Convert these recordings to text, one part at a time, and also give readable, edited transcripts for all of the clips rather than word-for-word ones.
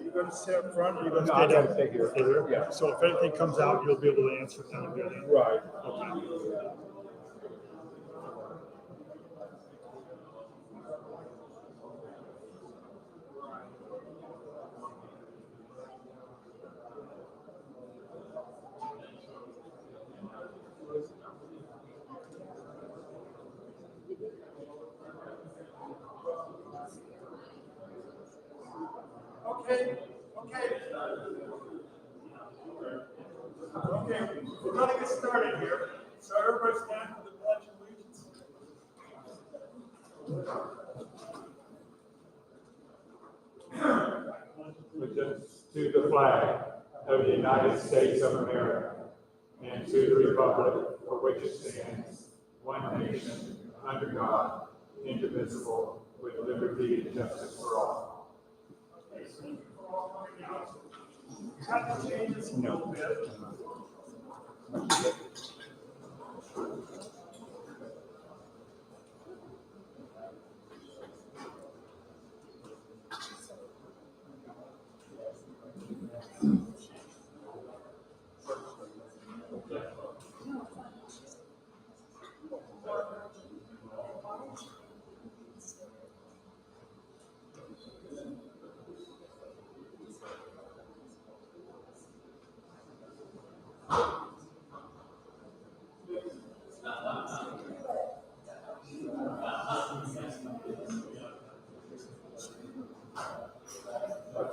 You're going to sit up front, or you're going to No, I stay gotta down? stay here. Stay here? Yeah. So if anything comes out, you'll be able to answer it down here then? Right. Okay. Okay, we're going to get started here. So everybody stand for the Pledge of Allegiance. To the flag of the United States of America and to the republic for which it stands, one nation, under God, indivisible, with liberty and justice for all. Have to change this a little bit.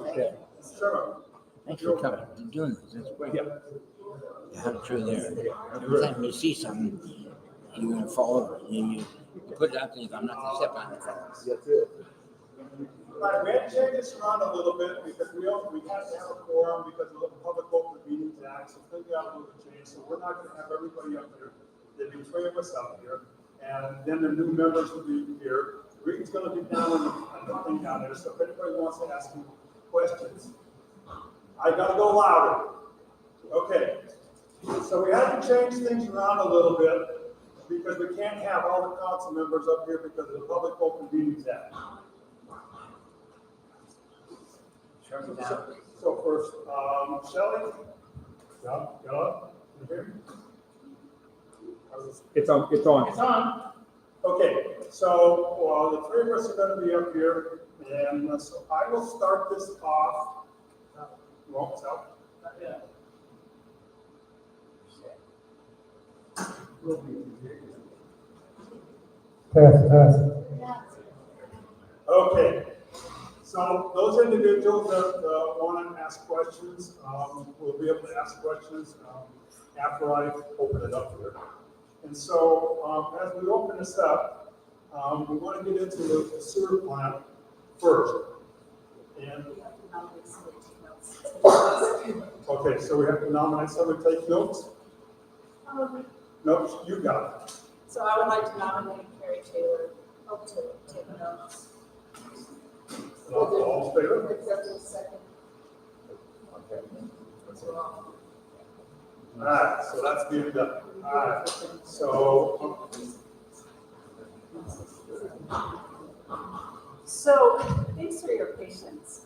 Okay. Sure. Thanks for coming, doing this, that's great. You have it through there. Every time you see something, you're gonna fall over, and you put it out there, I'm not gonna step on it. That's it. All right, we had to change this around a little bit because we had to have a quorum because of the Public Open Meetings Act, so things got a little change. So we're not gonna have everybody up here. There'll be three of us up here, and then the new members will be here. Reed's gonna be down on the thing down there, so if anybody wants to ask him questions, I gotta go louder. Okay, so we had to change things around a little bit because we can't have all the council members up here because of the Public Open Meetings Act. So first, Shelley, get up. You hear me? It's on. It's on. Okay, so the three of us are going to be up here, and so I will start this off. You won't tell? Not yet. Pass. Okay, so those individuals that want to ask questions will be able to ask questions after I open it up here. And so as we open this up, we want to get into the sewer plant first. And okay, so we have to nominate somebody to take notes? Notes, you got it. So I would like to nominate Carrie Taylor to take notes. All in favor? Executive second. All right, so that's being done. All right, so. So thanks for your patience.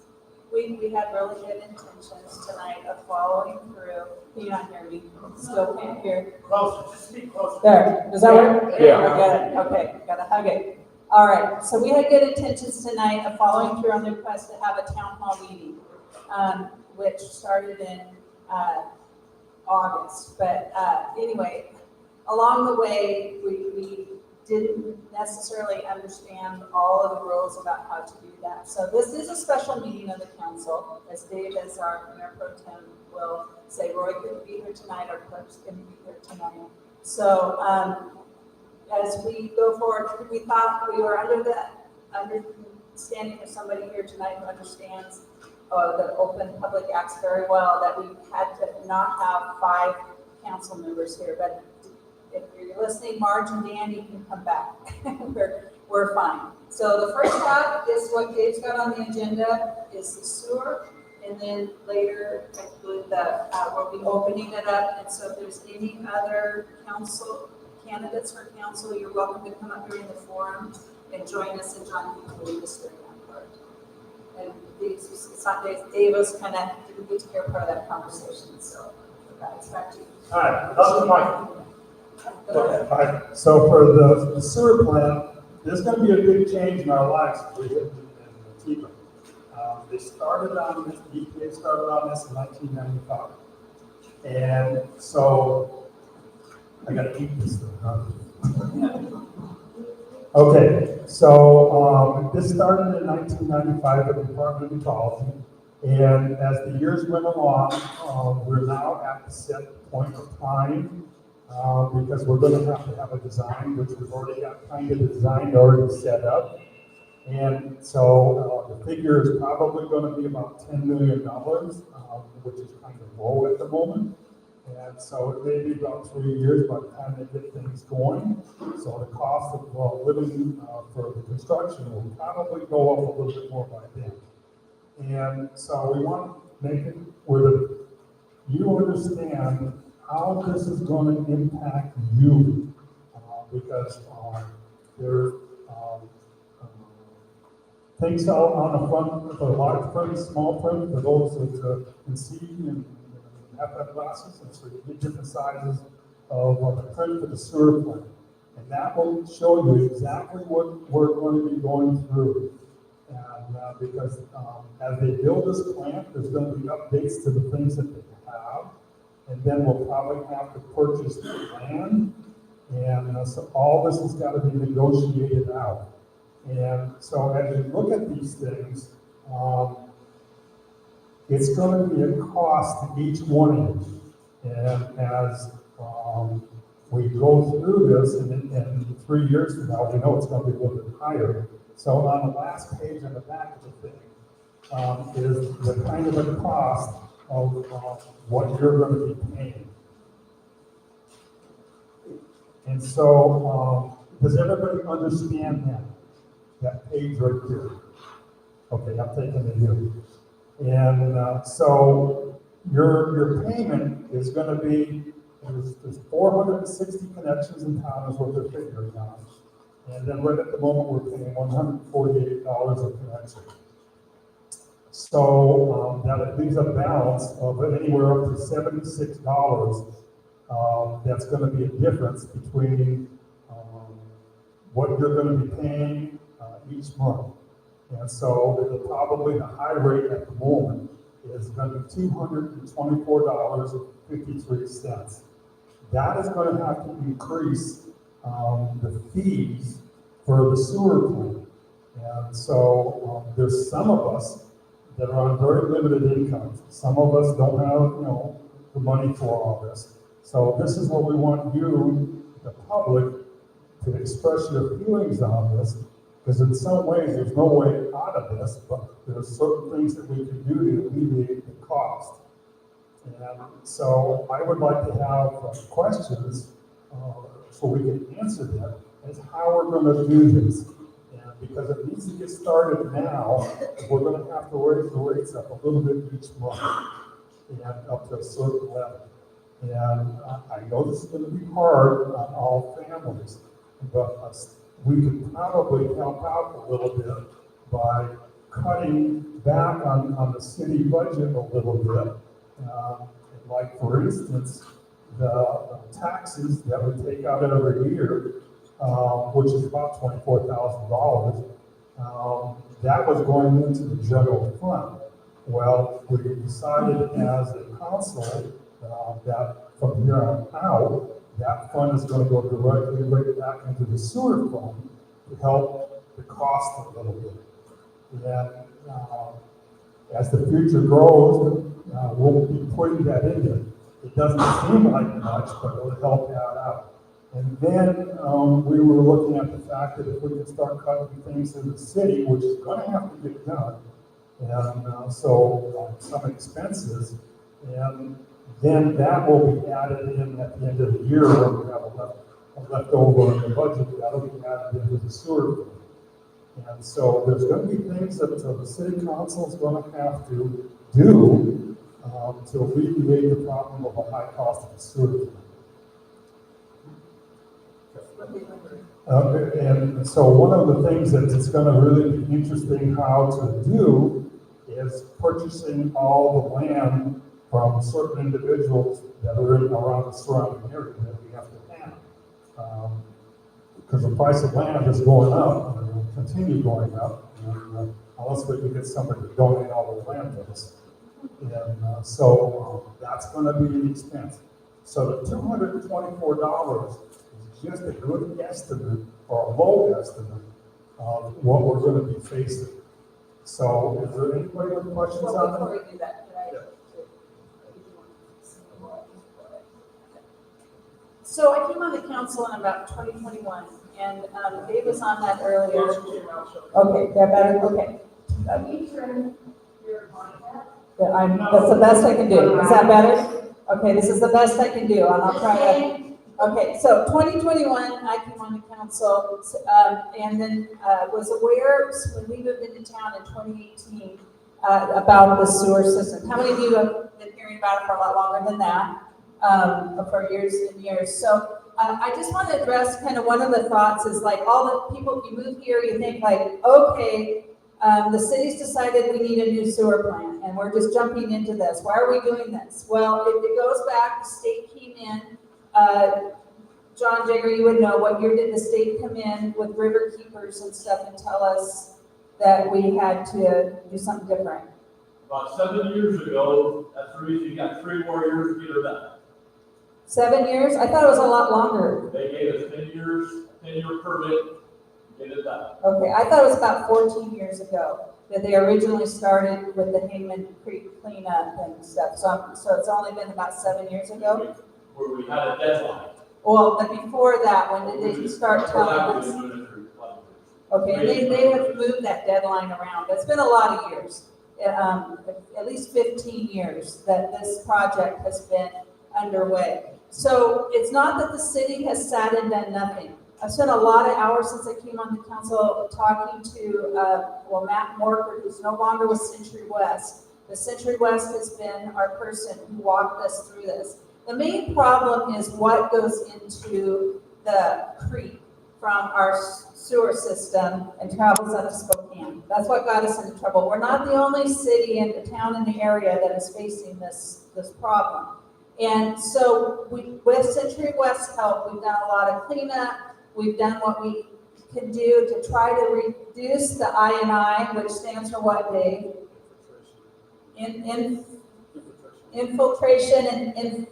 we had really good intentions tonight of following through. Can you not hear me? Still can't hear. Closer, just speak closer. There, does that work? Yeah. Good, okay, gotta hug it. All right, so we had good intentions tonight of following through on the request to have a town hall meeting, which started in, August. But, anyway, along the way, we didn't necessarily understand all of the rules about how to do that. So this is a special meeting of the council, as Dave, as our mayor pro tem, will say, Roy couldn't be here tonight, our clerk's couldn't be here tonight. So, as we go forward, we thought we were under the understanding of somebody here tonight who understands the open public acts very well, that we had to not have 5 council members here, but if you're listening, Marge and Dan, you can come back. we're fine. So the first half is what Dave's got on the agenda, is the sewer, and then later we'll be opening it up. And so if there's any other council candidates for council, you're welcome to come up during the forum and join us, and John can lead us during that part. And Dave was kind of didn't get to hear part of that conversation, so it's back to you. All right, how's the mic? Alright, so for the sewer plant, there's gonna be a big change in our lives if we hit the TIFA. They started on this, EPA started on this in 1995. And so, I gotta keep this thing, huh? Okay, so, this started in 1995 at the Department of Ecology. And as the years went along, we're now at the set point of time. Because we're going to have a design, which we've already got kind of the design already set up. And so the figure is probably going to be about $10 million, which is kind of low at the moment. And so it may be about 3 years by the time they get things going. So the cost of living for the construction will probably go up a little bit more by then. And so we want to make it where you understand how this is going to impact you, because there things out on the front, for large print, small print, for those that can see and have glasses, and so you get different sizes of the print for the sewer plant. And that will show you exactly what we're going to be going through. And because as they build this plant, there's going to be updates to the things that they have. And then we'll probably have to purchase the land, and so all this has got to be negotiated out. And so as you look at these things, it's going to be a cost to each one of you. And as we go through this, and 3 years from now, we know it's going to be a little bit higher. So on the last page on the back of the thing is the kind of a cost of what you're going to be paying. And so, does everybody understand that page right there? Okay, I'm taking it here. And so your payment is going to be, there's 460 connections in town is what they're figuring on. And then right at the moment, we're paying $148 a connection. So that leaves a balance of anywhere up to $76. That's going to be a difference between what you're going to be paying each month. And so it'll probably, the high rate at the moment is going to be $224.53. That is going to have to increase the fees for the sewer plant. And so there's some of us that are on very limited incomes. Some of us don't have, the money for all this. So this is what we want you, the public, to express your feelings on this, because in some ways there's no way out of this, but there's certain things that we can do to alleviate the cost. And so I would like to have questions so we can answer them as how we're going to do this. Because it needs to get started now, we're going to have to raise the rates up a little bit each month and up to a certain level. And I know this is going to be hard on all families, but we could probably help out a little bit by cutting back on the city budget a little bit. Like, for instance, the taxes that we take out every year, which is about $24,000, that was going into the general fund. Well, we decided as a council that from here on out, that fund is going to go directly right back into the sewer fund to help the cost a little bit. And as the future grows, we'll be putting that in there. It doesn't seem like much, but it'll help that out. And then we were looking at the fact that if we can start cutting things in the city, which is going to have to get done, and so some expenses, and then that will be added in at the end of the year when we have a leftover in the budget, that'll be added into the sewer fund. And so there's going to be things that the city council is going to have to do to alleviate the problem of a high cost of the sewer fund. And so one of the things that it's going to really be interesting how to do is purchasing all the land from certain individuals that are in around the surrounding area that we have to have. Because the price of land is going up, and it will continue going up, unless we can get somebody to donate all the land to us. And so that's going to be an expense. So the $224 is just a good estimate or a low estimate of what we're going to be facing. So is there anybody with questions Well, on before that? we do that, So I came on the council in about 2021, and Dave was on that earlier. Okay, that better, okay. Yeah, that's the best I can do. Is that better? Okay, this is the best I can do, and I'll try to. Okay, so 2021, I came on the council, and then was aware when we moved into town in 2018 about the sewer system. How many of you have been hearing about it for a lot longer than that? For years and years. So I just want to address kind of one of the thoughts is like all the people, you move here, you think like, okay, the city's decided we need a new sewer plant and we're just jumping into this. Why are we doing this? Well, it goes back, the state came in, John Jagger, you would know, what year did the state come in with river keepers and stuff and tell us that we had to do something different? About 7 years ago, that's the reason you got 3 more years to get it done. 7 years? I thought it was a lot longer. They gave us 10 years, 10-year permit, to get it done. Okay, I thought it was about 14 years ago that they originally started with the Hayman Creek cleanup and stuff. So it's only been about 7 years ago? Where we had a deadline. Well, but before that, when did they start telling us? Okay, and they have moved that deadline around. It's been a lot of years, at least 15 years that this project has been underway. So it's not that the city has sat and done nothing. I've spent a lot of hours since I came on the council talking to, Matt Morford, who's no longer with Century West. The Century West has been our person who walked us through this. The main problem is what goes into the creek from our sewer system and travels up to Spokane. That's what got us into trouble. We're not the only city and town in the area that is facing this problem. And so with Century West's help, we've done a lot of cleanup. We've done what we can do to try to reduce the I&I, which stands for what, Dave? Infiltration and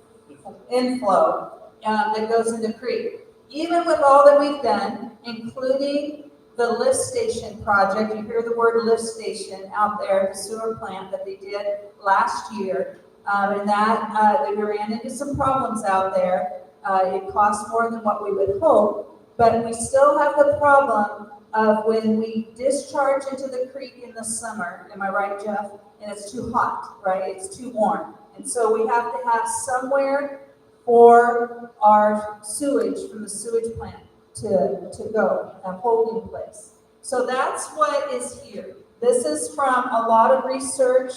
inflow that goes into creek. Even with all that we've done, including the lift station project, you hear the word lift station out there, the sewer plant that they did last year, and that we ran into some problems out there. It cost more than what we would hope, but we still have the problem of when we discharge into the creek in the summer, am I right, Jeff? And it's too hot, right? It's too warm. And so we have to have somewhere for our sewage from the sewage plant to go, a holding place. So that's what is here. This is from a lot of research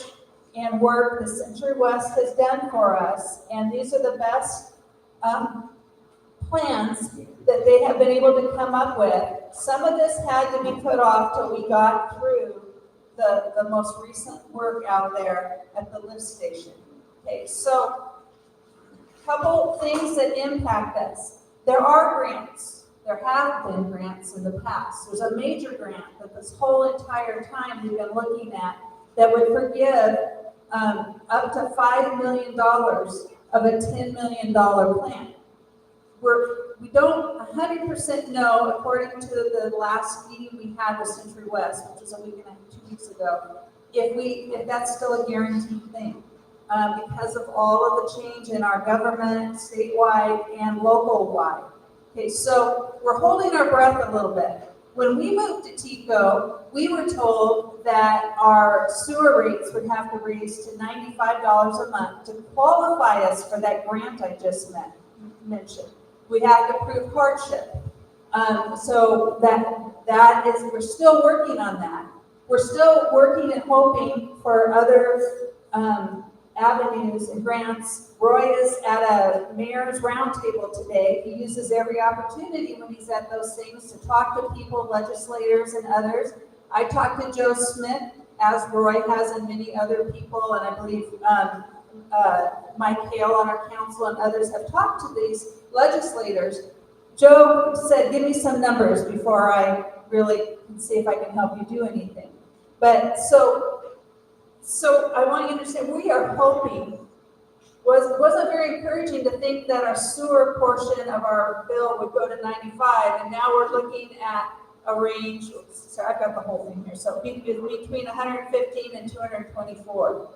and work the Century West has done for us, and these are the best plans that they have been able to come up with. Some of this had to be put off till we got through the most recent work out there at the lift station. Okay, so couple things that impact us. There are grants. There have been grants in the past. There's a major grant that this whole entire time we've been looking at that would forgive up to $5 million of a $10 million plan. We don't 100% know, according to the last meeting we had with Century West, which was a week and 2 weeks ago, if that's still a guaranteed thing. Because of all of the change in our government, statewide and local-wide. Okay, so we're holding our breath a little bit. When we moved to TECO, we were told that our sewer rates would have to raise to $95 a month to qualify us for that grant I just mentioned. We have to prove hardship. So that is, we're still working on that. We're still working and hoping for other avenues and grants. Roy is at a mayor's roundtable today. He uses every opportunity when he's at those things to talk to people, legislators and others. I talked to Joe Smith, as Roy has, and many other people, and I believe Mike Hale on our council and others have talked to these legislators. Joe said, give me some numbers before I really can see if I can help you do anything. But so I want you to understand, we are hoping, wasn't very encouraging to think that our sewer portion of our bill would go to 95, and now we're looking at a range, sorry, I've got the whole thing here, so between 115 and 224.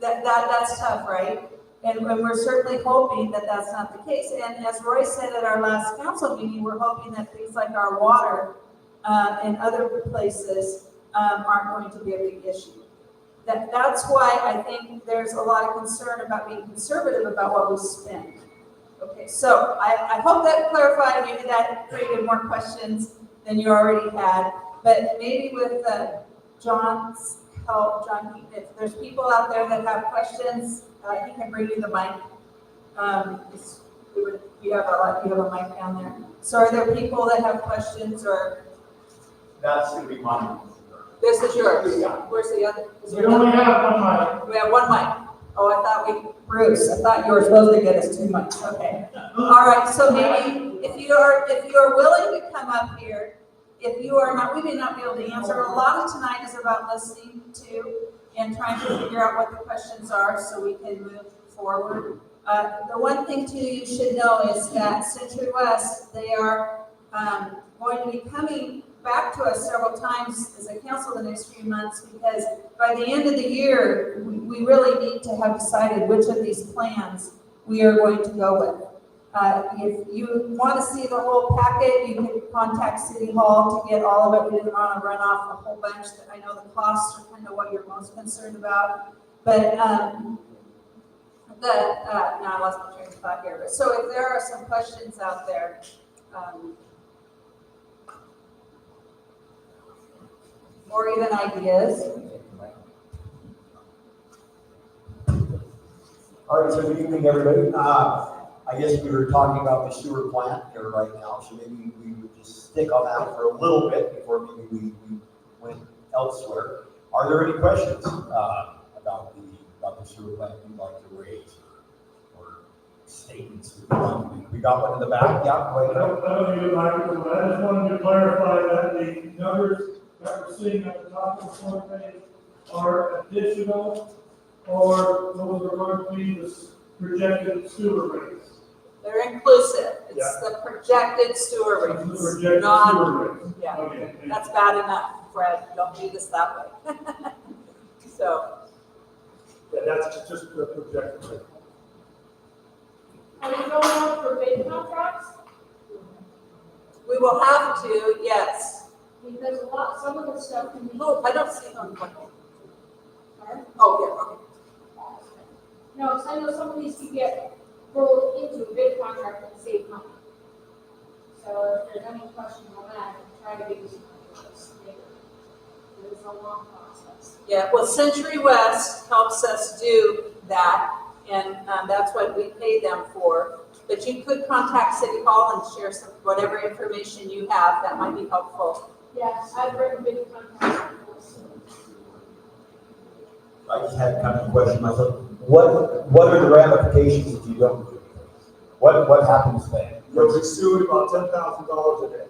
That's tough, right? And we're certainly hoping that that's not the case. And as Roy said at our last council meeting, we're hoping that things like our water and other places aren't going to be a big issue. That's why I think there's a lot of concern about being conservative about what we spend. Okay, so I hope that clarified. Maybe that created more questions than you already had. But maybe with John's help, John, if there's people out there that have questions, he can bring you the mic. You have a mic down there. So are there people that have questions or? That's going to be mine. This is yours. Where's the other? We only have one mic. We have one mic. Oh, I thought Bruce, I thought you were supposed to get us 2 mics. Okay. All right, so maybe if you are willing to come up here, if you are not, we may not be able to answer. A lot of tonight is about listening to and trying to figure out what the questions are so we can move forward. The one thing too you should know is that Century West, they are going to be coming back to us several times as a council the next few months, because by the end of the year, we really need to have decided which of these plans we are going to go with. If you want to see the whole packet, you can contact City Hall to get all of it. We didn't want to run off a whole bunch. I know the costs are kind of what you're most concerned about, but now I lost my train of thought here. But so if there are some questions out there, or even ideas. All right, so good evening, everybody. I guess we were talking about the sewer plant here right now, so maybe we would just stick on that for a little bit before maybe we went elsewhere. Are there any questions about the sewer plant you'd like to raise, or statements? We got one in the back. Yeah, go ahead. I don't need a microphone, but I just wanted to clarify that the numbers that we're seeing at the top of the front page are additional, or those are going to be the projected sewer rates. They're inclusive. It's the projected sewer rates. Projected not, sewer rates. Yeah, Okay. that's bad enough, Fred. Don't do this that way. So, Yeah, that's just the projection. Are we going out for bid contracts? we will have to, yes. Because some of the stuff can be. Oh, I don't see them. Sorry? Oh, No, because I know some of these can get rolled into a bid contract and save money. So if there's any question on that, try to give you some ideas later. It's a long process. yeah. Well, Century West helps us do that, and that's what we pay them for. But you could contact City Hall and share whatever information you have that might be helpful Yeah, I've written bid contracts. I just had kind of a question myself. What are the ramifications if you don't do anything? What happens then? You'll be sued about $10,000 a day.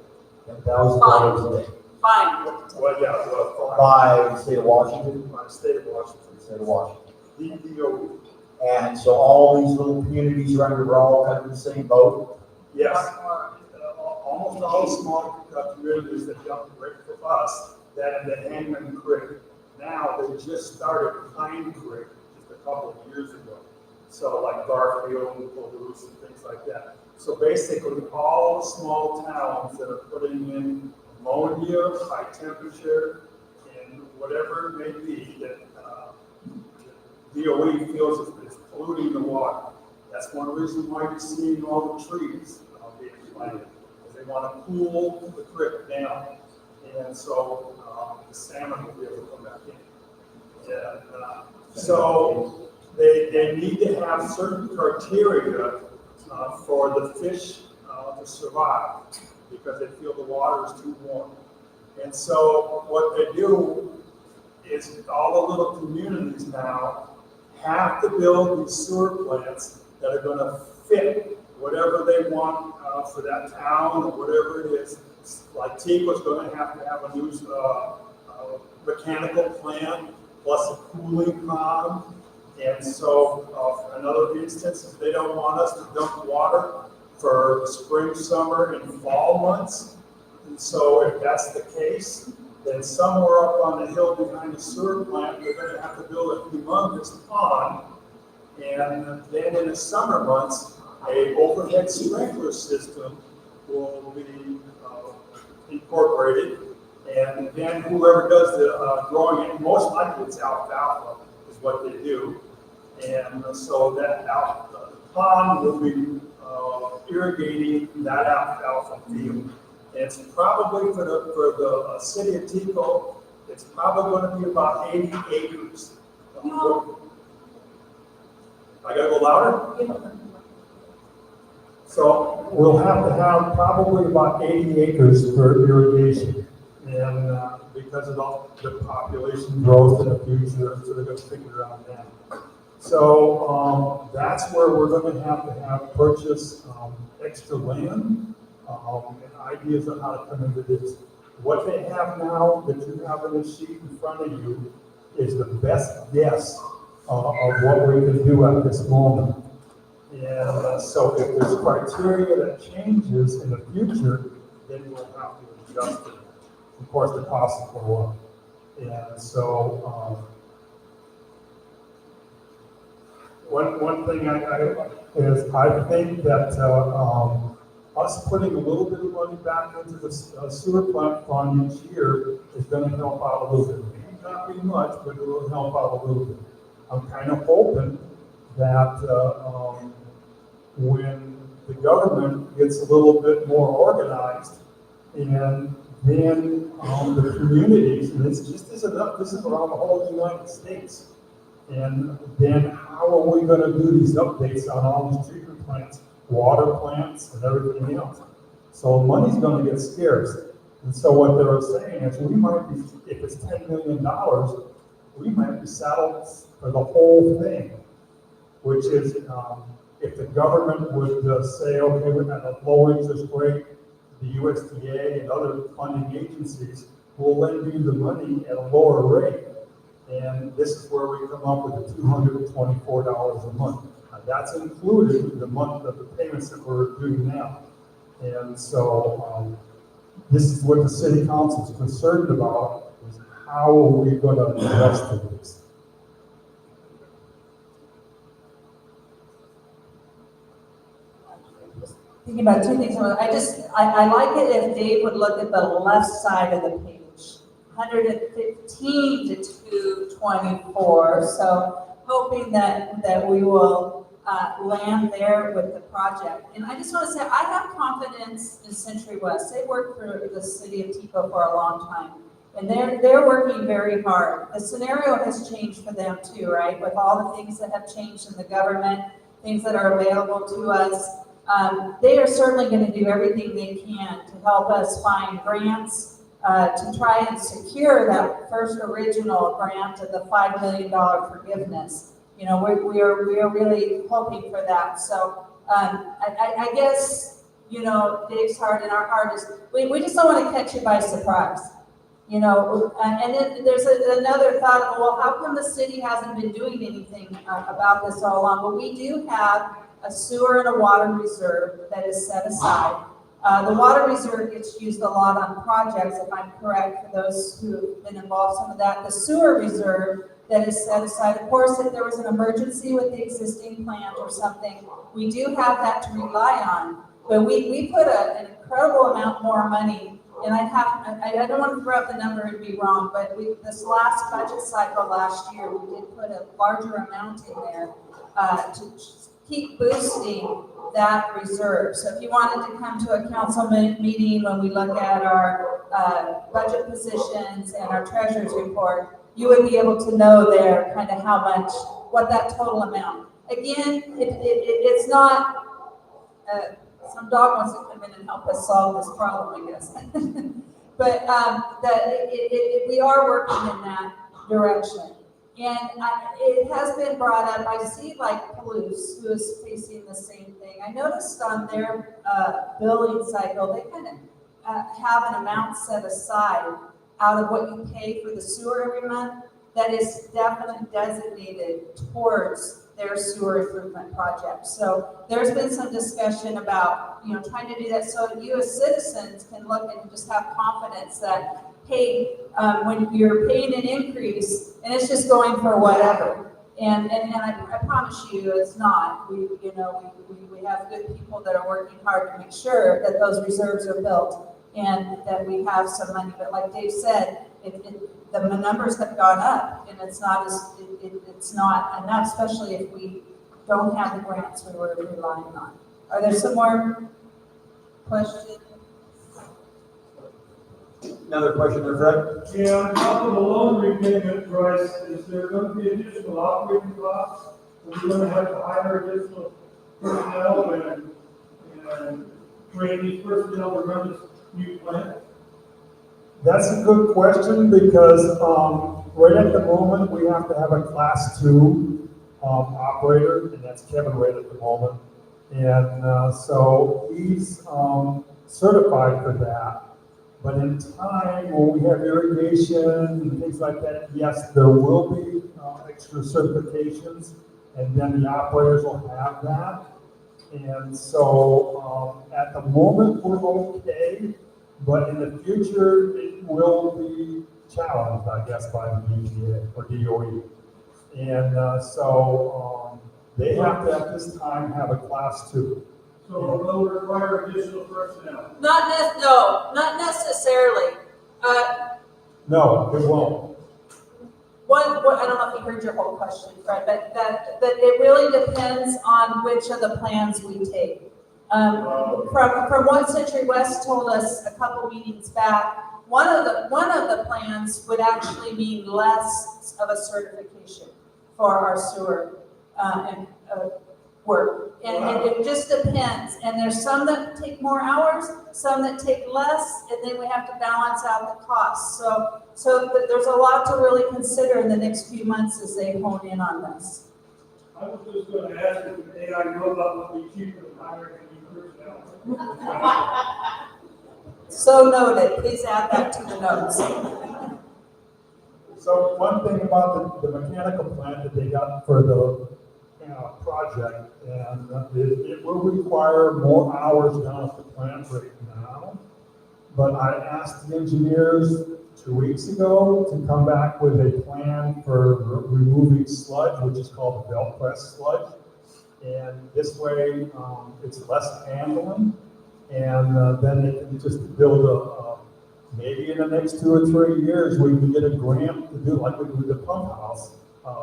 $10,000 a day Fine. Well, yeah, well, by the state of Washington? by the state of Washington. State of Washington. DDO. And so all these little communities around here are all kind of in the same boat? Yes, almost all the small communities that dump right for us, that in the Hangman Creek. Now, they just started Pine Creek just a couple of years ago. So like Garfield and Palouse and things like that. So basically, all the small towns that are putting in ammonia, high temperature, and whatever it may be, that DOE feels is polluting the water. That's one reason why you're seeing all the trees being planted, because they want to cool the creek down. And so the salmon will be able to come back in. So they need to have certain criteria for the fish to survive, because they feel the water is too warm. And so what they do is all the little communities now have to build these sewer plants that are going to fit whatever they want for that town or whatever it is. Like Teco's going to have a new mechanical plant plus a cooling pond. And so another instance, if they don't want us to dump water for the spring, summer, and fall months, and so if that's the case, then somewhere up on the hill behind the sewer plant, they're going to have to build a humongous pond. And then in the summer months, a overhead sprinkler system will be incorporated. And then whoever does the growing it, most likely it's alfalfa is what they do. And so that pond will be irrigating that alfalfa field. And it's probably for the city of Teco, it's probably going to be about 80 acres. No. I gotta go louder? So we'll have to have probably about 80 acres for irrigation. And because of the population growth in the future, so they're gonna figure out that. So that's where we're gonna have purchase extra land. And ideas on how to come into this. What they have now that you have in the sheet in front of you is the best guess of what we can do at this moment. And so if there's criteria that changes in the future, then we'll have to adjust it. Of course, the costs will go up. And so one thing I think that us putting a little bit of money back into the sewer plant fund each year is going to help out a little bit. Maybe not be much, but it will help out a little bit. I'm kind of hoping that when the government gets a little bit more organized, and then the communities, and this just isn't enough, this is around the whole United States. And then how are we going to do these updates on all these treatment plants, water plants, and everything else? So money's going to get scarce. And so what they're saying is we might be, if it's $10 million, we might be saddled for the whole thing, which is if the government would say, okay, we're at a low interest rate, the USDA and other funding agencies will lend you the money at a lower rate. And this is where we come up with the $224 a month. That's included in the month of the payments that we're doing now. And so this is what the city council is concerned about, is how are we going to invest in this? Thinking about two things. I like it if Dave would look at the left side of the page. 115 to 224. So hoping that we will land there with the project. And I just want to say, I have confidence in Century West. They worked for the city of Teco for a long time. And they're working very hard. The scenario has changed for them too, right? With all the things that have changed in the government, things that are available to us. They are certainly going to do everything they can to help us find grants to try and secure that first original grant of the $5 million forgiveness. You know, we are really hoping for that. So I guess, you know, Dave's heart and our heart is, we just don't want to catch you by surprise. You know, and then there's another thought of, well, how come the city hasn't been doing anything about this all along? Well, we do have a sewer and a water reserve that is set aside. The water reserve gets used a lot on projects, if I'm correct, for those who've been involved, some of that. The sewer reserve that is set aside, of course, if there was an emergency with the existing plant or something, we do have that to rely on. But we put an incredible amount more money, and I don't want to throw out the number and be wrong, but this last budget cycle last year, we did put a larger amount in there to keep boosting that reserve. So if you wanted to come to a council meeting when we look at our budget positions and our treasurer's report, you would be able to know there kind of how much, what that total amount. Again, it's not, some dog wants to come in and help us solve this problem, I guess. But we are working in that direction. And it has been brought up, I see like Palouse, who is facing the same thing. I noticed on their billing cycle, they kind of have an amount set aside out of what you pay for the sewer every month that is definitely designated towards their sewer improvement project. So there's been some discussion about, you know, trying to do that so you as citizens can look and just have confidence that, hey, when you're paying an increase and it's just going for whatever. And I promise you it's not. We have good people that are working hard to make sure that those reserves are built and that we have some money. But like Dave said, the numbers have gone up, and it's not enough, especially if we don't have the grants we were relying on. Are there some more questions? Another question there, Fred? Yeah, on top of the loan repayment price, is there going to be additional operating costs? Are we going to have to hire additional personnel and train these personnel to run this new plant? That's a good question because right at the moment, we have to have a class 2 operator, and that's Kevin right at the moment. And so he's certified for that. But in time, when we have irrigation and things like that, yes, there will be extra certifications, and then the operators will have that. And so at the moment, we're okay, but in the future, it will be challenged, I guess, by the EPA or DOE. And so they have to, at this time, have a class 2. So it will require additional personnel? Not necessarily. No, it won't. I don't know if you heard your whole question, Fred, but that it really depends on which of the plans we take. From what Century West told us a couple meetings back, one of the plans would actually mean less of a certification for our sewer work. And it just depends. And there's some that take more hours, some that take less, and then we have to balance out the costs. So there's a lot to really consider in the next few months as they hone in on this. I was just going to ask if an AI robot would be cheaper than hiring a new personnel. So noted. Please add that to the notes. So one thing about the mechanical plant that they got for the project, and it will require more hours down at the plant right now. But I asked the engineers 2 weeks ago to come back with a plan for removing sludge, which is called the belt press sludge. And this way, it's less handling, and then they can just build maybe in the next 2 or 3 years, we can get a grant to do like we do with the pump house,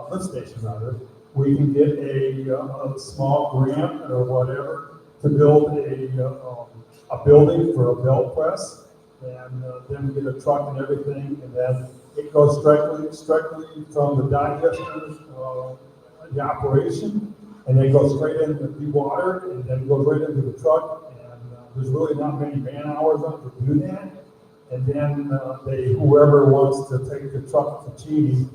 lift station rather. We can get a small grant or whatever to build a building for a belt press, and then we get a truck and everything, and then it goes strictly from the digester, the operation, and then goes straight into the water, and then goes right into the truck, and there's really not many man hours on to do that. And then whoever wants to take the truck to Cheney,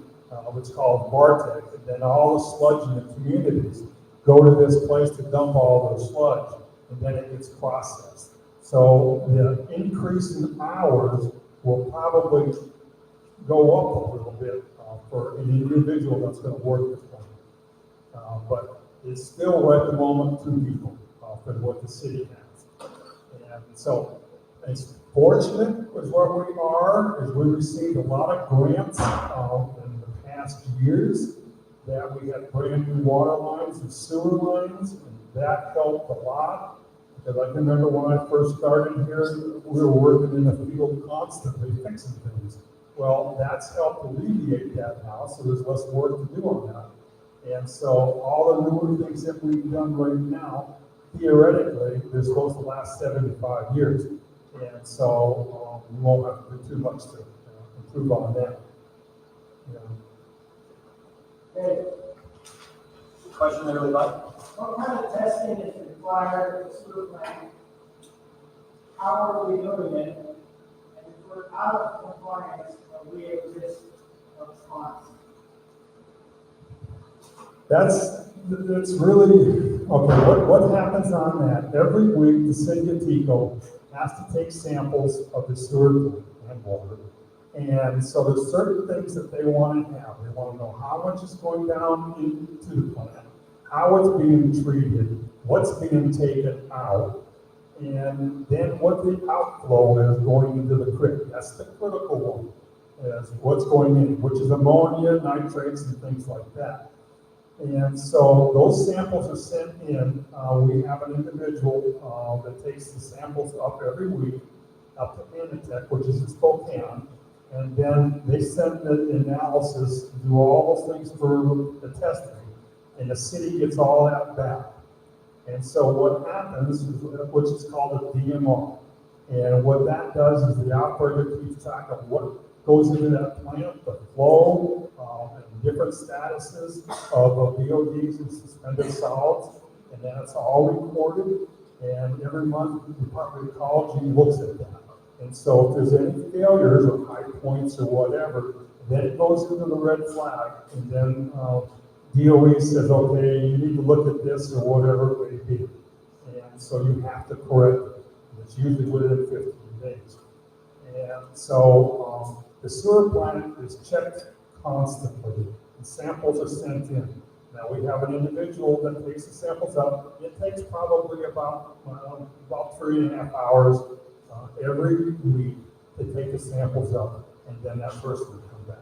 what's called Bartek, and then all the sludge in the communities go to this place to dump all their sludge, and then it gets processed. So the increase in hours will probably go up a little bit for an individual that's going to work this way. But it's still at the moment 2 people for what the city has. And so it's fortunate is where we are, is we received a lot of grants in the past years that we had brand new water lines and sewer lines, and that helped a lot. Because I can remember when I first started here, we were working in the field constantly fixing things. Well, that's helped alleviate that now, so there's less work to do on that. And so all the newer things that we've done right now, theoretically, they're supposed to last 75 years. And so we won't have to do too much to improve on that. Yeah. Okay, Question there, everybody? what kind of testing is required for sewer plant? How are we doing it? And if we're out of compliance, are we at risk of response? That's really, okay, what happens on that? Every week, the city of Tico has to take samples of the sewer and water. And so there's certain things that they want to have. They want to know how much is going down into the plant, how it's being treated, what's being taken out, and then what the outflow is going into the creek. That's the critical one, is what's going in, which is ammonia, nitrates, and things like that. And so those samples are sent in. We have an individual that takes the samples up every week, up to Anatech, which is in Spokane. And then they send the analysis, do all those things for the testing, and the city gets all that back. And so what happens, which is called a DMR, and what that does is the operator keeps track of what goes into that plant, the flow, and different statuses of BODs and suspended solids, and then it's all recorded. And every month, the Department of Ecology looks at that. And so if there's any failures or high points or whatever, then it goes into the red flag, and then DOE says, okay, you need to look at this or whatever it may be. And so you have to correct it. It's usually within 15 days. And so the sewer plant is checked constantly. The samples are sent in. Now we have an individual that takes the samples up. It takes probably about 3.5 hours every week to take the samples up, and then that person will come back.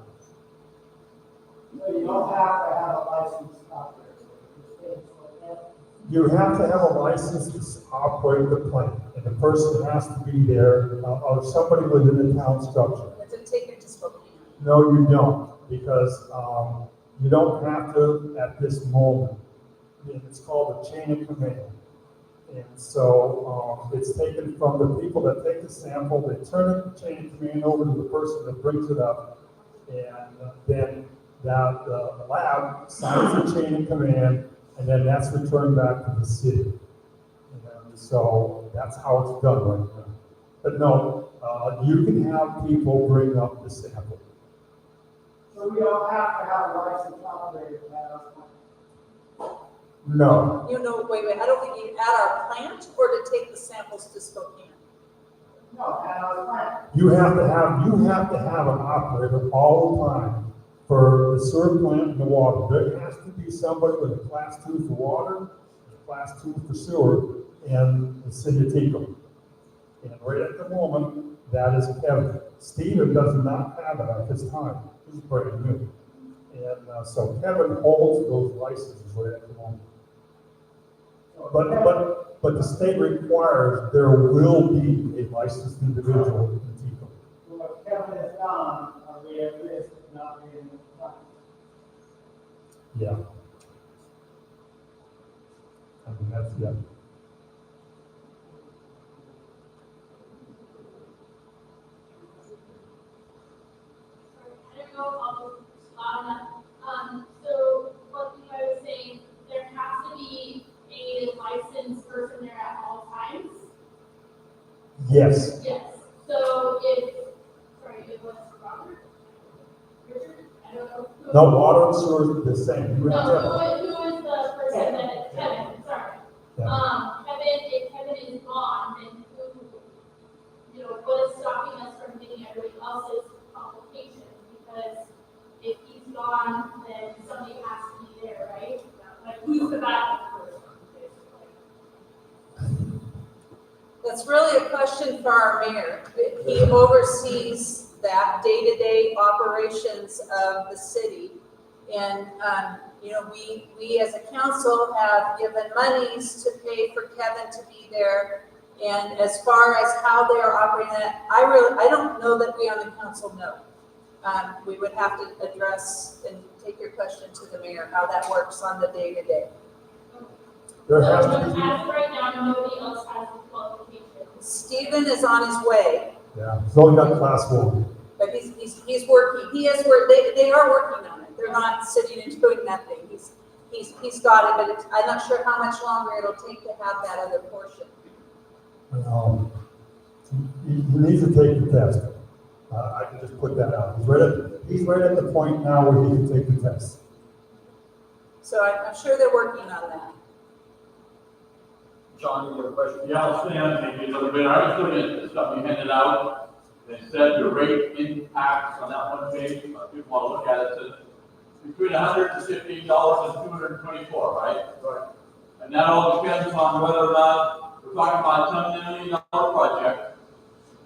So you don't have to have a licensed operator. You have to have a license to operate the plant, and the person has to be there, or somebody within the town structure. It's a ticket to Spokane. No, you don't, because you don't have to at this moment. It's called a chain of command. And so it's taken from the people that take the sample, they turn the chain of command over to the person that brings it up, and then the lab signs the chain of command, and then that's returned back to the city. And so that's how it's done right now. But no, you can have people bring up the sample. So we don't have to have a licensed operator to have our plant. No, You know, wait, I don't think you, at our plant or to take the samples to Spokane? No, at our plant. you have to have an operator all the time for the sewer plant and the water. There has to be somebody with a class 2 for water, a class 2 for sewer, and the city of Tico. And right at the moment, that is Kevin. Steven does not have it at this time. He's brand new. And so Kevin holds those licenses right at the moment. But the state requires there will be a licensed individual in Tico. Well, if Kevin is gone, are we at risk of not being in compliance? Yeah. I mean, that's, yeah. I don't know if I'll be loud enough. So what you guys were saying, there has to be a licensed person there at all times? Yes, Yes. So if No, water and sewer is the same. You have to- Who is the person that, Kevin, sorry. Yeah. Kevin, if Kevin is gone, then what is stopping us from getting everybody else's applications? Because if he's gone, then somebody has to be there, right? Like, who's the backup person, basically? That's really a question for our mayor. He oversees that day-to-day operations of the city. And, we as a council have given monies to pay for Kevin to be there. And as far as how they are operating that, I don't know that we on the council know. We would have to address and take your question to the mayor, how that works on the day-to-day. There So, has as to of be, right now, nobody else has the qualifications. Stephen is on his way, yeah, he's only got class one. but he's working. He is they are working on it. They're not sitting and doing nothing. He's got it, but I'm not sure how much longer it'll take to have that other portion. He needs to take the test. I can just put that out. He's right at the point now where he can take the test. So I'm sure they're working on that. John, you have a question? Yeah, I'll stay on maybe a little bit. I was looking at the stuff you handed out. It said the rate impacts on that one page. If people want to look at it, it says between $115 and $224, right? Right. And that all depends on whether or not we're talking about a $10 million project.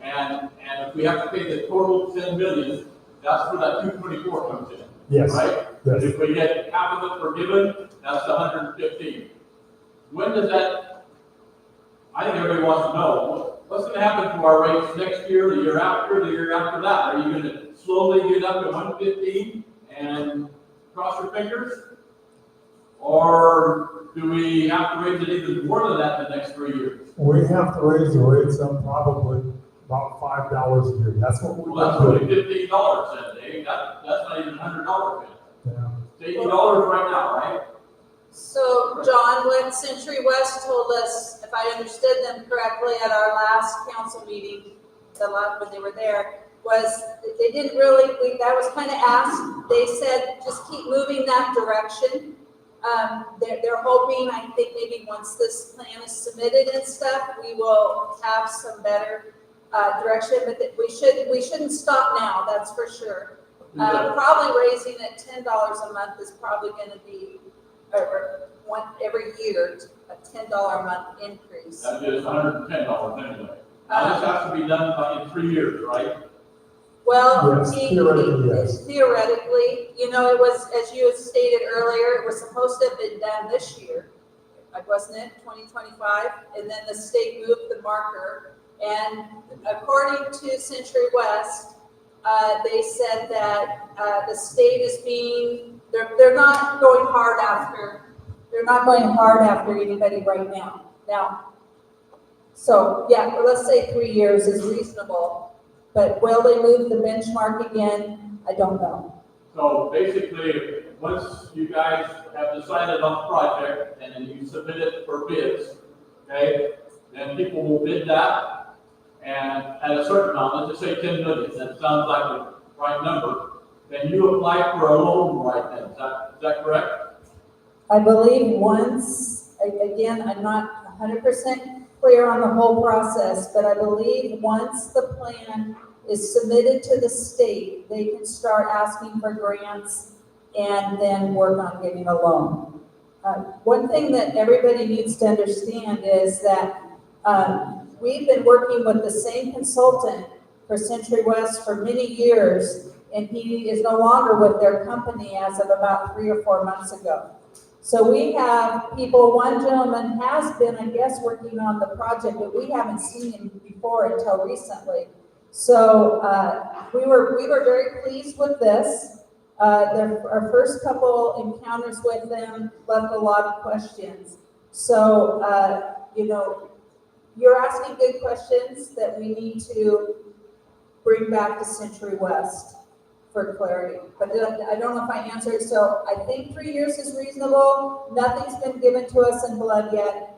And if we have to pay the total $10 million, that's where that 224 comes in. Yes. Right? Yes. If we get half of it forgiven, that's the 115. When does that, I think everybody wants to know, what's going to happen to our rates next year, the year after that? Are you going to slowly get up to 115 and cross your fingers? Or do we have to raise it even more than that in the next 3 years? We have to raise the rates up probably about $5 a year. That's what we're Well, that's only doing. $15 then, Dave. That's not even $100 yet. Yeah. It's $80 right now, right? So, John, what Century West told us, if I understood them correctly at our last council meeting, when they were there, was they didn't really, that was kind of asked. They said, just keep moving that direction. They're hoping, I think maybe once this plan is submitted and stuff, we will have some better direction, but that we shouldn't stop now, that's for sure. Probably raising it $10 a month is probably going to be, or one every year, a $10 a month increase. That is $110 anyway. Now, this has to be done in 3 years, right? Well, Yes, theoretically, yes. theoretically, it was, as you had stated earlier, it was supposed to have been done this year, wasn't it, 2025? And then the state moved the marker, and according to Century West, they said that the state is they're not going hard after anybody right now. So yeah, let's say 3 years is reasonable. But will they move the benchmark again? I don't know. So basically, once you guys have decided on the project and then you submit it for bids, okay, then people will bid that, and at a certain amount, let's just say 10 million, that sounds like the right number, then you apply for a loan right then. Is that correct? I believe once, again, I'm not 100% clear on the whole process, but I believe once the plan is submitted to the state, they can start asking for grants and then work on getting a loan. One thing that everybody needs to understand is that we've been working with the same consultant for Century West for many years, and he is no longer with their company as of about 3 or 4 months ago. So we have people, one gentleman has been, I guess, working on the project, but we haven't seen him before until recently. So we were very pleased with this. Our first couple encounters with them left a lot of questions. So, you're asking good questions that we need to bring back to Century West for clarity. But I don't know if I answered, so I think 3 years is reasonable. Nothing's been given to us in blood yet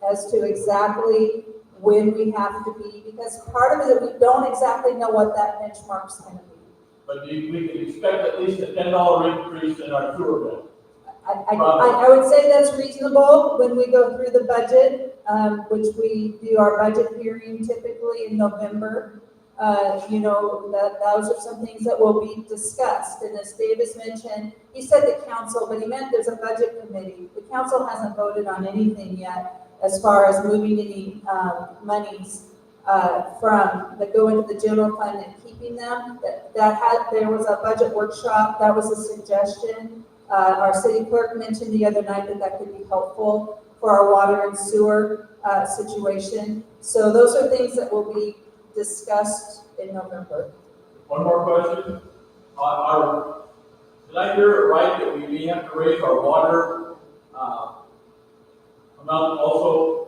as to exactly when we have to be, because part of it, we don't exactly know what that benchmark's going to be. but we can expect at least a $10 increase in our sewer bill. I would say that's reasonable when we go through the budget, which we do our budget hearing typically in November. Those are some things that will be discussed. And as Davis mentioned, he said the council, but he meant there's a budget committee. The council hasn't voted on anything yet as far as moving any monies that go into the general fund and keeping them. There was a budget workshop, that was a suggestion. Our city clerk mentioned the other night that could be helpful for our water and sewer situation. So those are things that will be discussed in November. One more question. Did I hear it right that we may have to raise our water amount also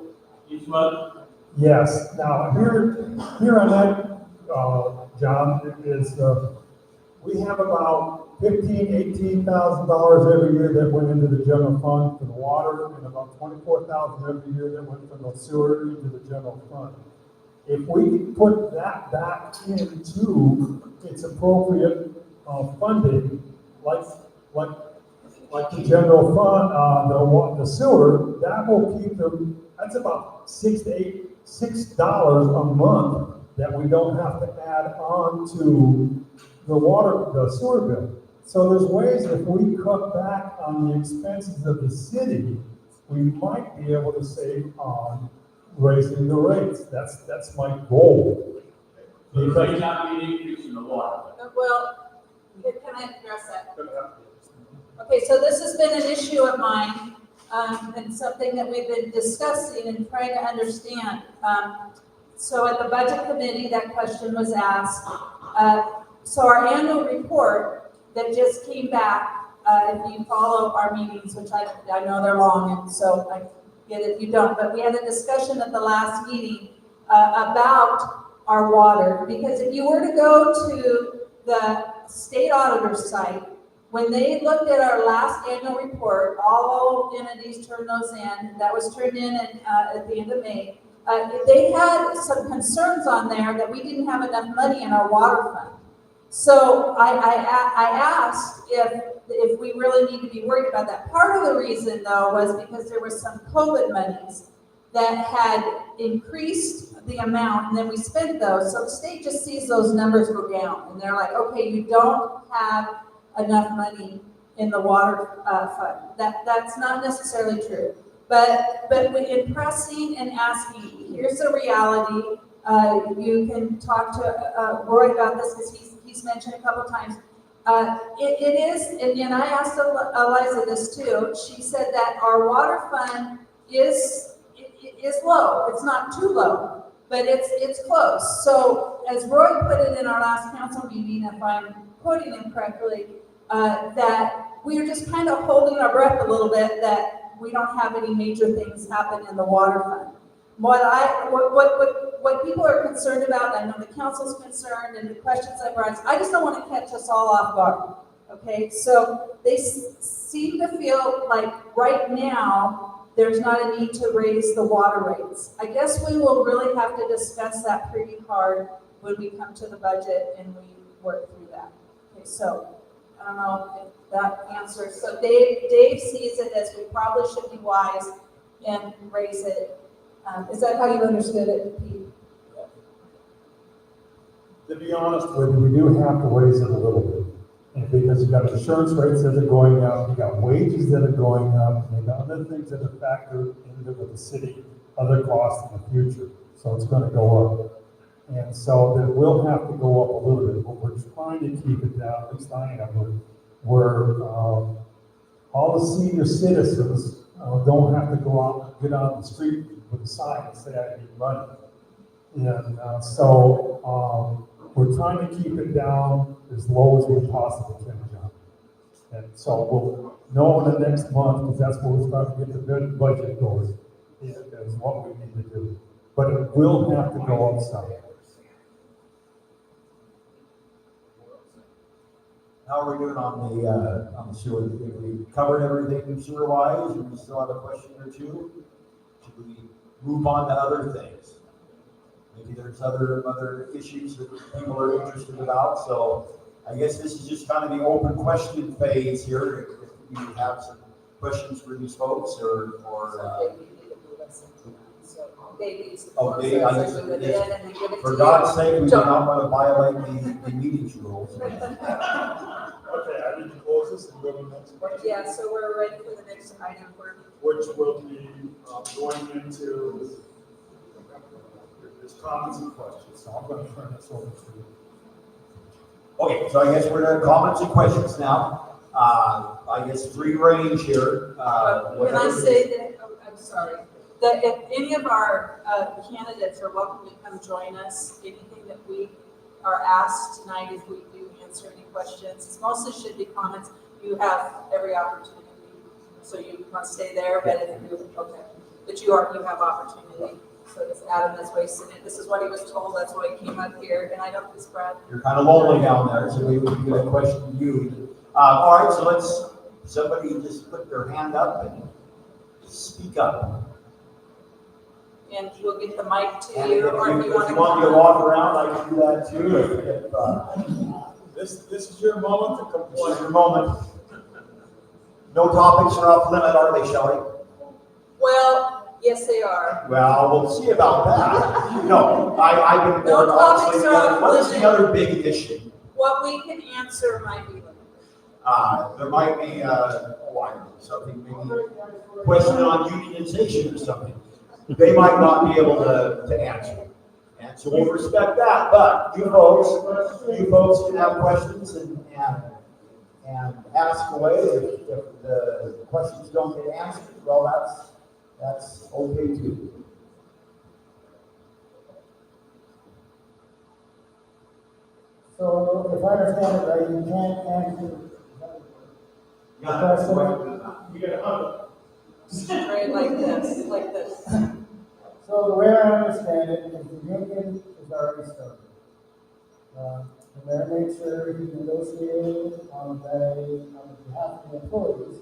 each month? Yes, now here on that, John, is, we have about $18,000 every year that went into the general fund for the water, and about $24,000 every year that went from the sewer into the general fund. If we put that back into its appropriate funding, like the general fund, the sewer, that will keep them. That's about $6 a month that we don't have to add on to the sewer bill. So there's ways if we cut back on the expenses of the city, we might be able to save on raising the rates. That's my goal. So there may not be an increase in the water. Well, can I address that? Okay, so this has been an issue of mine, and something that we've been discussing and trying to understand. So at the budget committee, that question was asked. So our annual report that just came back, if you follow our meetings, which I know they're long, and so I get it if you don't, but we had a discussion at the last meeting about our water, because if you were to go to the state auditor's site, when they looked at our last annual report, all entities turned those in, that was turned in at the end of May, they had some concerns on there that we didn't have enough money in our water fund. So I asked if we really need to be worried about that. Part of the reason, though, was because there were some COVID monies that had increased the amount, and then we spent those. So the state just sees those numbers go down, and they're like, okay, you don't have enough money in the water fund. That's not necessarily true. But in pressing and asking, here's the reality. You can talk to Roy about this because he's mentioned a couple times. It is, and I asked Eliza this too. She said that our water fund is low. It's not too low, but it's close. So as Roy put it in our last council meeting, if I'm quoting him correctly, that we are just kind of holding our breath a little bit that we don't have any major things happen in the water fund. What people are concerned about, I know the council's concerned, and the questions I've raised, I just don't want to catch us all off guard. Okay, so they seem to feel like right now there's not a need to raise the water rates. I guess we will really have to discuss that pretty hard when we come to the budget and we work through that. Okay, so I don't know if that answers. So Dave sees it as we probably should be wise and raise it. Is that how you understood it, Pete? To be honest with you, we do have to raise it a little bit. And because you got insurance rates that are going up, you got wages that are going up, and other things that are factored into with the city, other costs in the future. So it's going to go up. And so that will have to go up a little bit, but we're trying to keep it down, at least I am, where all the senior citizens don't have to go out, get out on the street with a sign and say, I need money. And so we're trying to keep it down as low as we possibly can, John. And so we'll know in the next month, because that's when we'll start to get the budget going, is what we need to do. But it will have to go up some. How are we doing on the sewer? Have we covered everything sewer wise, or we still have a question or two? Should we move on to other things? Maybe there's other issues that people are interested about. So I guess this is just kind of the open question phase here. If you have some questions for these folks or, Babies. Oh, they, I just, Move it in and then give it to for you. God's sake, we do not want to violate the meetings rules. Okay, I need to close this and go to the next question. Yeah, so we're ready for the next item for, Which will be going into this comments and questions. So I'm gonna turn this over to you. Okay, so I guess we're to comments and questions now. I guess free range here. can I whatever- say that, oh, I'm sorry, that if any of our candidates are welcome to come join us, anything that we are asked tonight, if we do answer any questions, it mostly should be comments, you have every opportunity. So you want to stay there, but if you, okay, but you have opportunity. So this Adam is wasting it. This is what he was told. That's why he came up here. And I don't describe. You're kind of lonely down there, so we would get a question to you. All right, so let's, somebody just put their hand up and speak up. And we'll get the mic to And you, if or if you want to. want me to walk around, I can do that too. This is your moment to This is complain. your moment. No topics are off limit, are they, Shelley? Well, yes, they are. Well, we'll see about that. No, I've been No bored, topics obviously. are off What is the limit. other big issue? What we can answer might be limited. There might be, oh, I don't know, something, maybe question on unionization or something. They might not be able to answer. And so we'll respect that, but you folks can have questions and ask away. If the questions don't get answered, well, that's okay too. So if I understand it right, you can't answer. You gotta hug Right, like this, like this. So the way I understand it, is the union is already started. The mayor made sure he negotiated on behalf of the employees.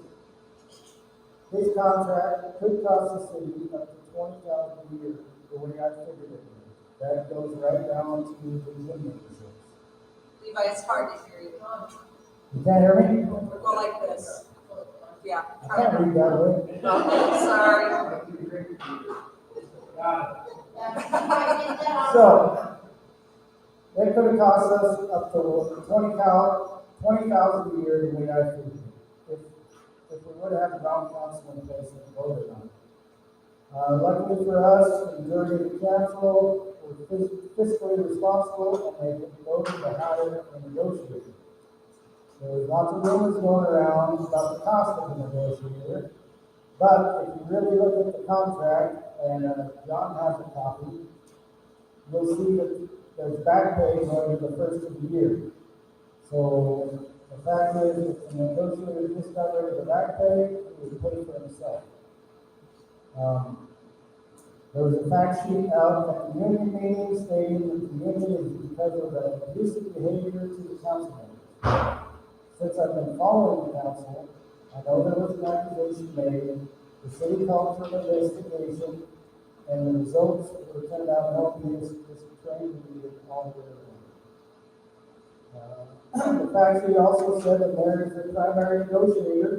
His contract could cost the city up to $20,000 a year, the way I figured it. That goes right down to the union. Levi, it's hard to hear you. You can't hear me? Go like this. Yeah. I can't read that way. Okay, sorry. So, it could have cost us up to $20,000 a year the way I figured it. If we would have had the town council in place and voted on it. Luckily for us, the majority of the council were fiscally responsible and they voted to hire a negotiator. There's lots of rumors going around about the cost of the negotiator, but if you really look at the contract, and John has a copy, you'll see that there's back pay going to the first of the year. So the fact is, if the negotiator just got rid of the back pay, it would pay for himself. There was a fact sheet out at the union meeting stating that the union is because of the abusive behavior to the council members. Since I've been following the council, I know there was an accusation made, the city called for an investigation, and the results were turned out no, he is trained to be all the way around. The fact sheet also said that Mayor is the primary negotiator,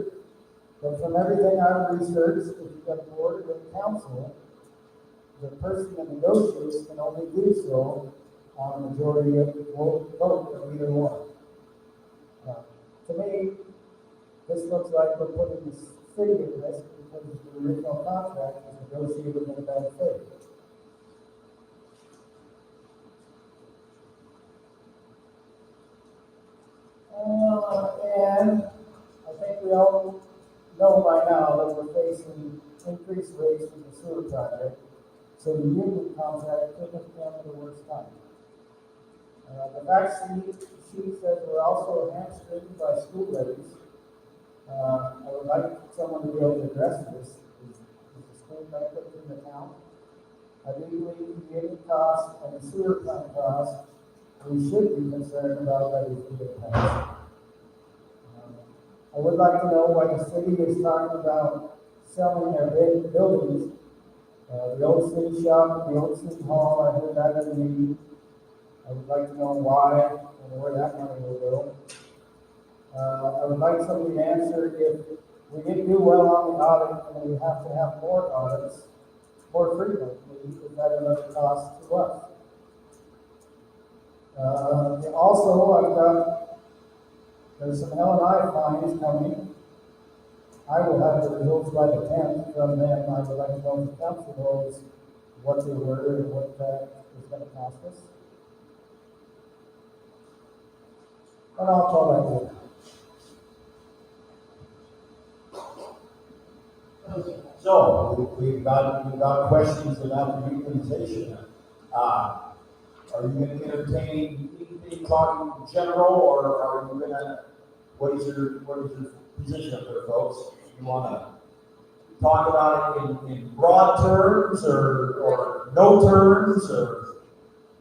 but from everything I've researched, if you've got a board or a council, the person that negotiates can only do so on a majority of the vote of either one. To me, this looks like we're putting the city at risk because the original contract was negotiated in bad faith. And I think we all know by now that we're facing increased rates with the sewer project, so the union contract couldn't come at the worst time. The fact sheet says we're also hamstringed by school levies. I would like someone to be able to address this. Is the school benefit in the town? I do believe the union costs and the sewer plant costs, we should be concerned about levies being passed. I would like to know why the city is talking about selling their buildings. The old city shop, the old city hall, I heard that in the meeting. I would like to know why and where that money will go. I would like somebody to answer if we didn't do well on the audit and we have to have more audits more frequently, is that another cost to us? Also, there's some L&I fines coming. I will have the results by the 10th from them. I would like to know if the council knows what they were and what that is going to cost us. And I'll tell that later. So, we've got questions about the utilization. Are you going to entertain anything talking in general, or are you going to, what is your position up there, folks? You want to talk about it in broad terms, or no terms,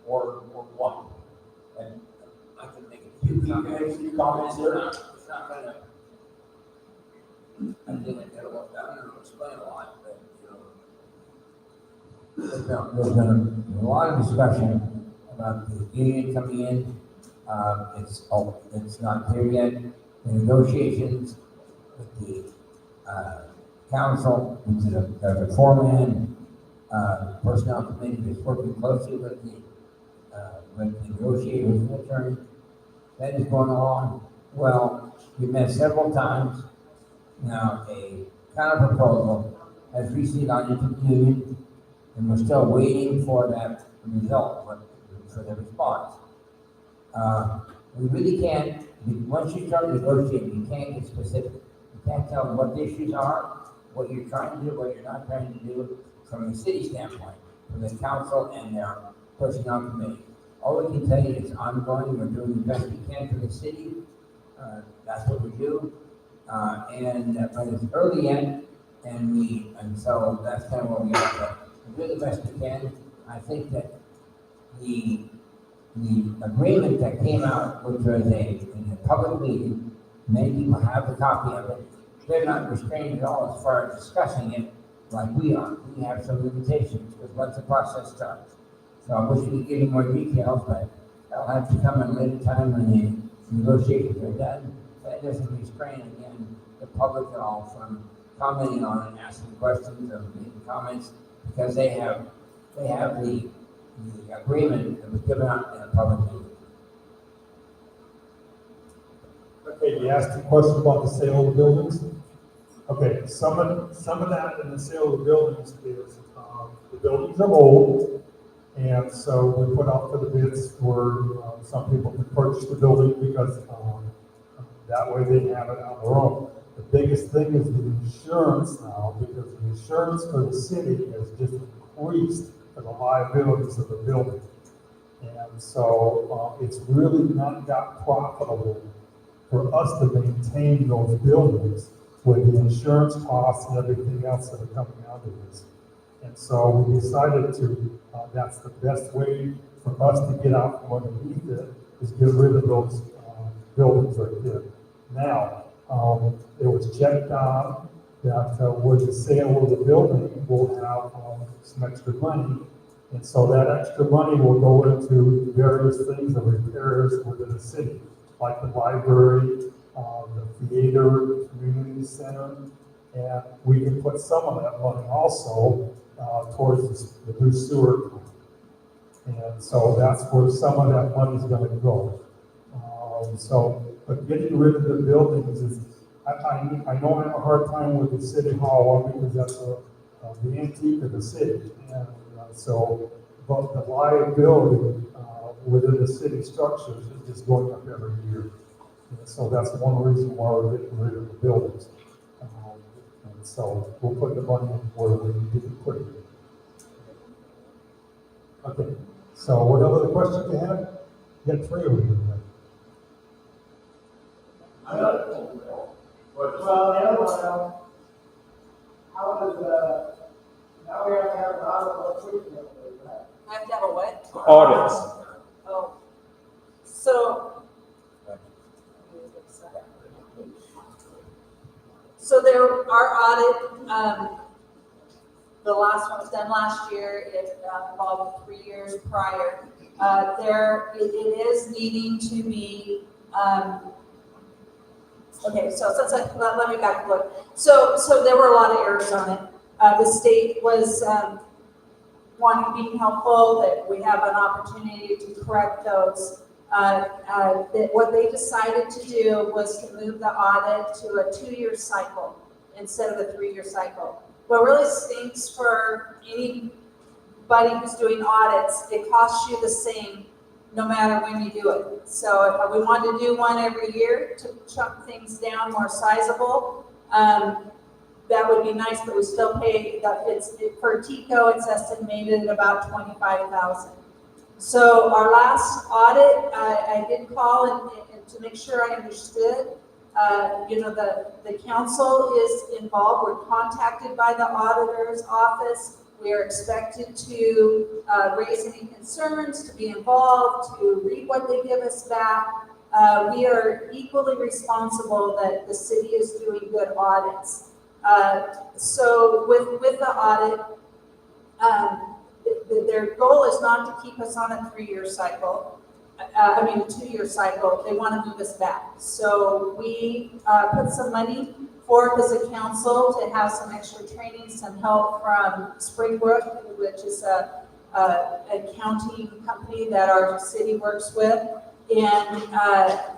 or what? And I can make you can make a few comments there. It's not gonna, I think I got a lot down and explain a lot, but, there's been a lot of discussion about the union coming in. It's not clear yet. The negotiations with the, council, which is the foreman, personnel committee is working closely with the negotiators and attorney. That is going along well. We met several times. Now, a counter proposal has recently gone into the union, and we're still waiting for that result, for the response. We really can't, once you start negotiating, you can't get specific. You can't tell them what the issues are, what you're trying to do, what you're not trying to do from the city standpoint, from the council and their personnel committee. All we can tell you is ongoing. We're doing the best we can for the city. That's what we do. But it's early yet, and so that's kind of what we are. We do the best we can. I think that the agreement that came out, which was in a public meeting, many people have the copy of it. They're not restrained at all as far as discussing it like we are. We have some limitations because once the process starts. So I wish we could give you more details, but that'll have to come at a later time when the negotiations are done. That doesn't restrain, again, the public at all from commenting on it, asking questions or making comments, because they have the agreement that was given out in a public meeting. Okay, you asked a question about the sale of the buildings. Okay, some of that in the sale of the buildings is, the buildings are old, and so we put out for the bids for, some people to purchase the building because, that way they have it on their own. The biggest thing is the insurance now, because the insurance for the city has just increased for the liabilities of the building. And so, it's really not that profitable for us to maintain those buildings with the insurance costs and everything else that are coming out of this. And so we decided to, that's the best way for us to get out from underneath it, is get rid of those buildings right there. Now, it was checked on that with the sale of the building, we'll have some extra money. And so that extra money will go into various things of repairs within the city, like the library, the theater, community center, and we can put some of that money also towards the new sewer plant. And so that's where some of that money is going to go. But getting rid of the buildings is, I know I have a hard time with the city hall because that's the antique of the city. And but the liability within the city structures is just going up every year. And so that's one reason why we're getting rid of the buildings. And so we'll put the money where we need to put it. Okay, so what other questions you have? You got 3 of them. Well, the other one, how does, now we have to have an audit of treatment, right? I have to have a what? Audits. Oh, so there, our audit, the last one was done last year, it involved 3 years prior. It is needing to be, okay, so let me back look. So there were a lot of errors on it. The state was being helpful, that we have an opportunity to correct those. That what they decided to do was to move the audit to a 2-year cycle instead of a 3-year cycle. What really stinks for anybody who's doing audits, it costs you the same no matter when you do it. So if we want to do one every year to chunk things down more sizable, that would be nice, but we still pay, for TICO, it's estimated at about $25,000. So our last audit, I did call and to make sure I understood. The council is involved. We're contacted by the auditor's office. We are expected to raise any concerns, to be involved, to read what they give us back. We are equally responsible that the city is doing good audits. So with the audit, their goal is not to keep us on a 3-year cycle. A 2-year cycle. They want to move us back. So we put some money forth as a council to have some extra training, some help from Springbrook, which is a accounting company that our city works with. And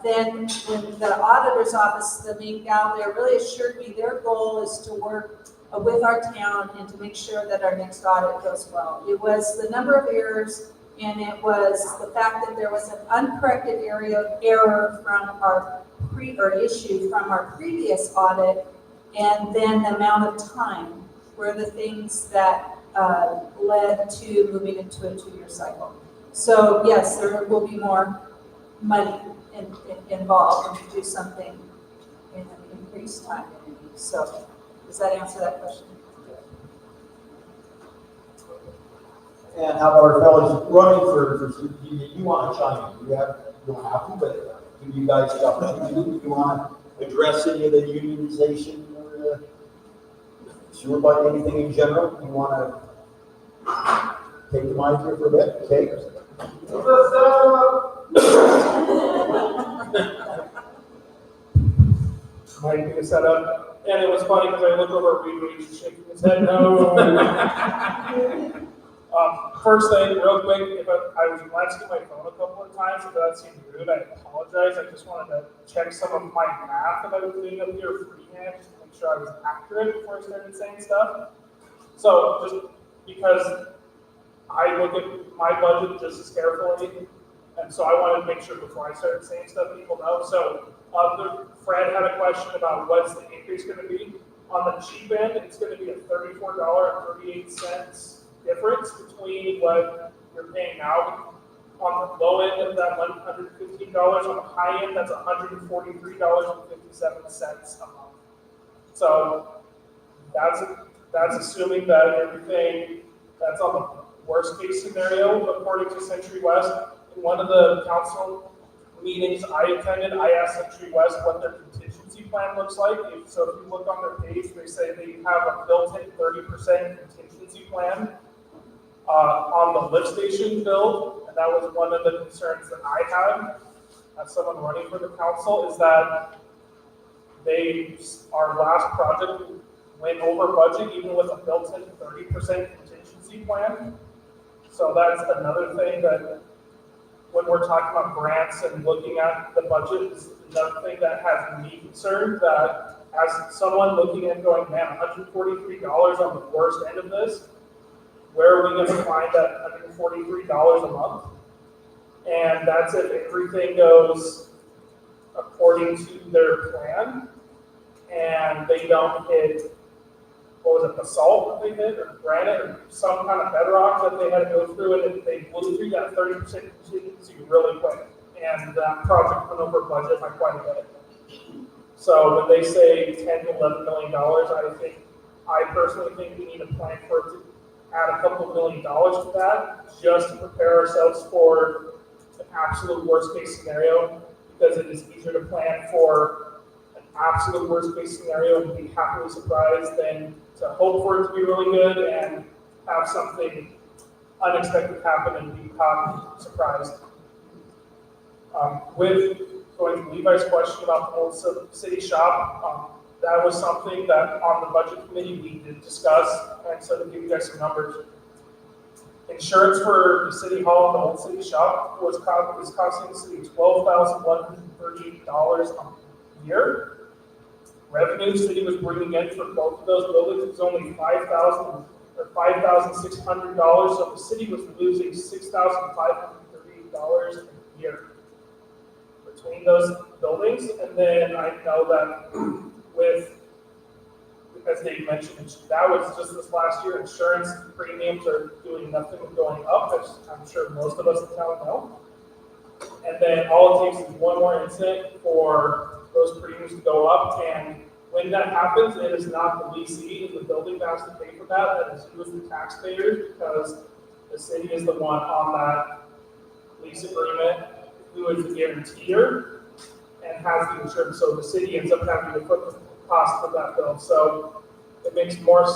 then when the auditor's office, the main gal there, really assured me their goal is to work with our town and to make sure that our next audit goes well. It was the number of errors, and it was the fact that there was an uncorrected error from our issue from our previous audit, and then the amount of time were the things that led to moving into a 2-year cycle. So yes, there will be more money involved and to do something in an increased time. So does that answer that question? And how about our fellows running for you want to chime in? You don't have to, but give you guys the opportunity. You want to address any of the unionization or sewer budget, anything in general? You want to take the mic here for a bit? Okay. Might be a setup. And it was funny because I looked over at Reed, he's shaking his head no. First thing, real quick, if I was glancing at my phone a couple of times, if that seemed rude, I apologize. I just wanted to check some of my math that I was doing up here freehand, just to make sure I was accurate before I started saying stuff. So just because I look at my budget just as carefully, and so I wanted to make sure before I started saying stuff, people know. So Fred had a question about what's the increase going to be. On the cheap end, it's going to be a $34.38 difference between what you're paying now. On the low end of that $115, on the high end, that's $143.57 a month. So that's assuming that everything, that's on the worst case scenario, according to Century West. In one of the council meetings I attended, I asked Century West what their contingency plan looks like. So if you look on their page, they say they have a built-in 30% contingency plan on the lift station build, and that was one of the concerns that I had as someone running for the council, is that our last project went over budget even with a built-in 30% contingency plan. So that's another thing that when we're talking about grants and looking at the budget is another thing that has me concerned, that as someone looking and going, man, $143 on the worst end of this, where are we going to find that $143 a month? And that's if everything goes according to their plan and they don't hit, what was it, basalt that they hit, or granite, or some kind of bedrock that they had to go through, and they blew through that 30% contingency really quick. And that project went over budget by quite a bit. So when they say $10 to $11 million, I personally think we need a plan for it to add a couple $1 million to that, just to prepare ourselves for the absolute worst case scenario, because it is easier to plan for an absolute worst case scenario and be happily surprised than to hope for it to be really good and have something unexpected happen and be caught surprised. With going to Levi's question about the old city shop, that was something that on the budget committee we did discuss, and so to give you guys some numbers. Insurance for the city hall and the old city shop was costing the city $12,138 a year. Revenue the city was bringing in for both of those buildings was only $5,000 or $5,600, so the city was losing $6,538 a year between those buildings. And then I know that with, as Dave mentioned, that was just this last year, insurance premiums are doing nothing but going up, as I'm sure most of us in town know. And then all it takes is one more incident for those premiums to go up, and when that happens, it is not the leasee in the building that has to pay for that, that is you as the taxpayers, because the city is the one on that lease agreement who is the guarantor and has the insurance, so the city ends up having to put the cost of that bill. So it makes more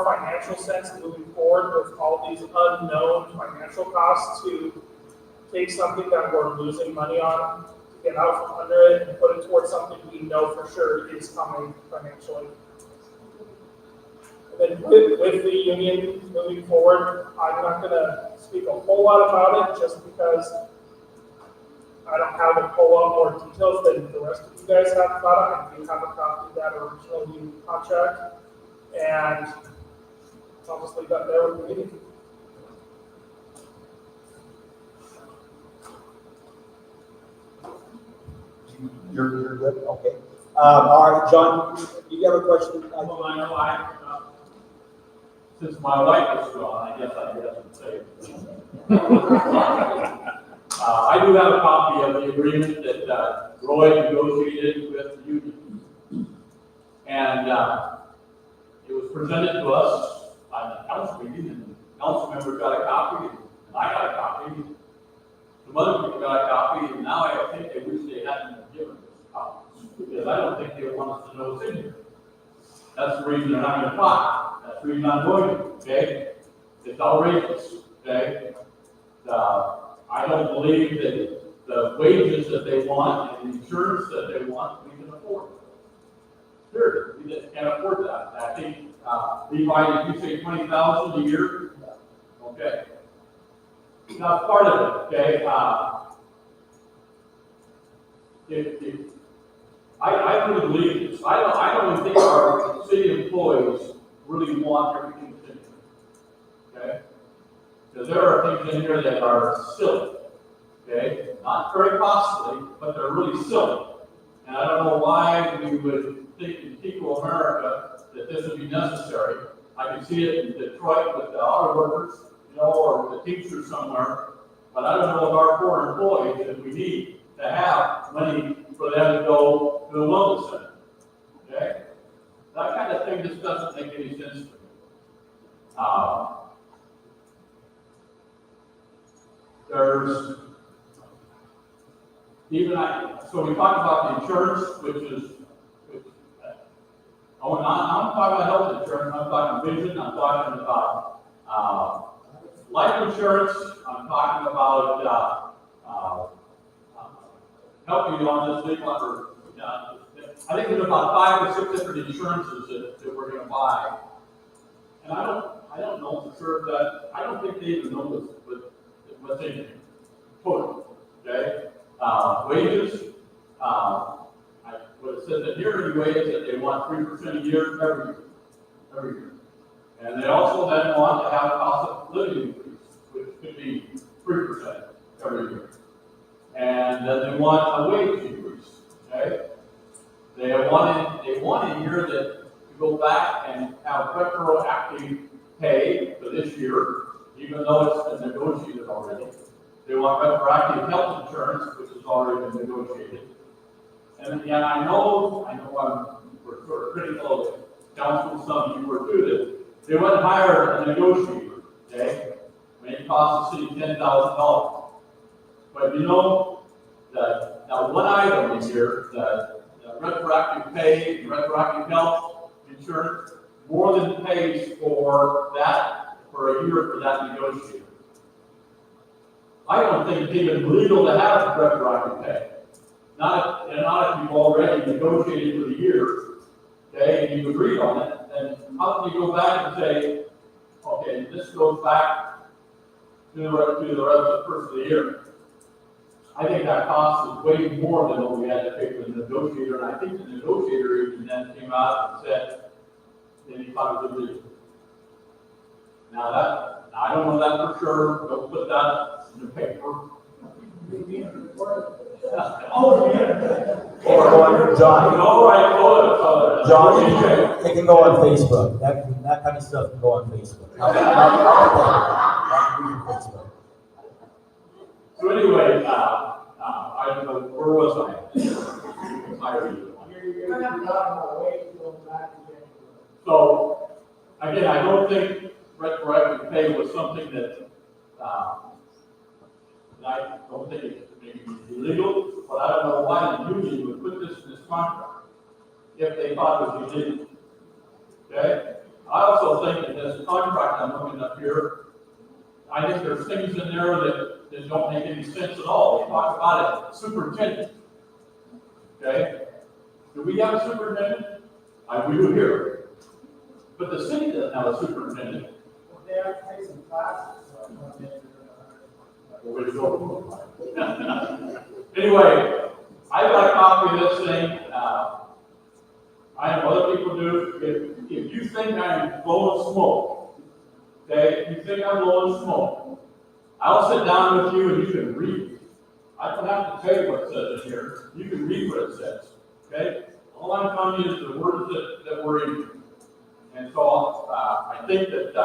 financial sense moving forward with all these unknown financial costs to take something that we're losing money on, to get out from under it and put it towards something we know for sure is coming financially. And then with the union moving forward, I'm not gonna speak a whole lot about it just because I don't have a whole lot more details than the rest of you guys have about it. I do have a copy of that original union contract, and I'll just leave that there with the meeting. You're good, okay. All right, John, do you have a question? Well, I know since my wife is gone, I guess I have to say it. I do have a copy of the agreement that Roy negotiated with the union. And it was presented to us by the council meeting, and the council members got a copy, and I got a copy. Some other people got a copy, and now I think they wish they hadn't given us copies, because I don't think they want us to know what's in here. That's the reason they're not going to talk. That's the reason I'm doing it, okay? It's outrageous, okay? I don't believe that the wages that they want and the insurance that they want, we can afford. Sure, we just can't afford that. I think, Levi, did you say 20,000 a year? Okay. Now, part of it, okay, I really believe this. I don't even think our city employees really want everything to change. Okay? Because there are things in here that are silly. Okay? Not very costly, but they're really silly. And I don't know why we would think in Equal America that this would be necessary. I can see it in Detroit with the auto workers, or the teachers somewhere. But I don't know if our poor employees, if we need to have money for them to go to the wellness center. Okay? That kind of thing just doesn't make any sense to me. There's even so we talked about the insurance, I'm not talking about health insurance, I'm talking vision, I'm talking about life insurance, I'm talking about helping you on this big one. I think there's about 5 or 6 different insurances that we're going to buy, and I don't know for sure that I don't think they even know what's in it. Total, okay? Wages. What it says in here anyway is that they want 3% a year every year, and they also then want to have a cost of living increase, which could be 3% every year. And then they want a wage increase, okay? They want in here that to go back and have retroactive pay for this year, even though it's been negotiated already. They want retroactive health insurance, which has already been negotiated. And I know we're sort of critical of council, some of you were too, that they went hire a negotiator, okay? When it costs the city $10,000. But you know, that one item in here, the retroactive pay, retroactive health insurance, more than pays for that, for a year for that negotiator. I don't think it's even legal to have retroactive pay. Not if you've already negotiated for the year, okay, and you agreed on it, then how can you go back and say, okay, this goes back to the rest of the first of the year? I think that cost is way more than what we had to pay for the negotiator, and I think the negotiator even then came out and said that he thought it was illegal. Now that, I don't know that for sure, don't put that in the paper. Oh, yeah. Or on John, All right, well, John, it can go on Facebook. That kind of stuff can go on Facebook. How about that? so anyway, I don't know, where was I? So, again, I don't think retroactive pay was something that, I don't think it's maybe illegal, but I don't know why the union would put this in this contract if they thought it was illegal. Okay? I also think that this contract I'm looking up here, I think there's things in there that don't make any sense at all. They talk about it, superintendent. Okay? Do we have a superintendent? We do here. But the city doesn't have a superintendent. They have to pay some classes. Anyway, I got a copy of this thing. I have other people do. If you think I'm blowing smoke, okay, if you think I'm blowing smoke, I'll sit down with you and you can read. I don't have to tell you what it says in here. You can read what it says. Okay? All I'm telling you is the words that were in here. And so I think that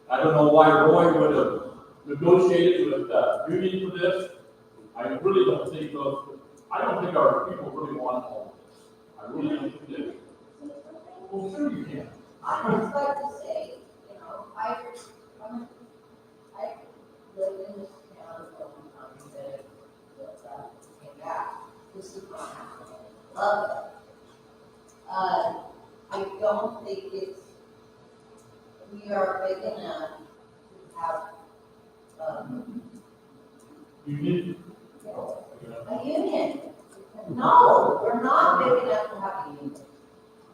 I don't know why Roy would have negotiated with union for this. I really don't think I don't think our people really want all of this. I really don't think they do. Well, sure you can. I just like to say, I lived in this town for a long time, that came back. This is my house. Love it. I don't think we are big enough to have, Union? a union. No, we're not big enough to have a union.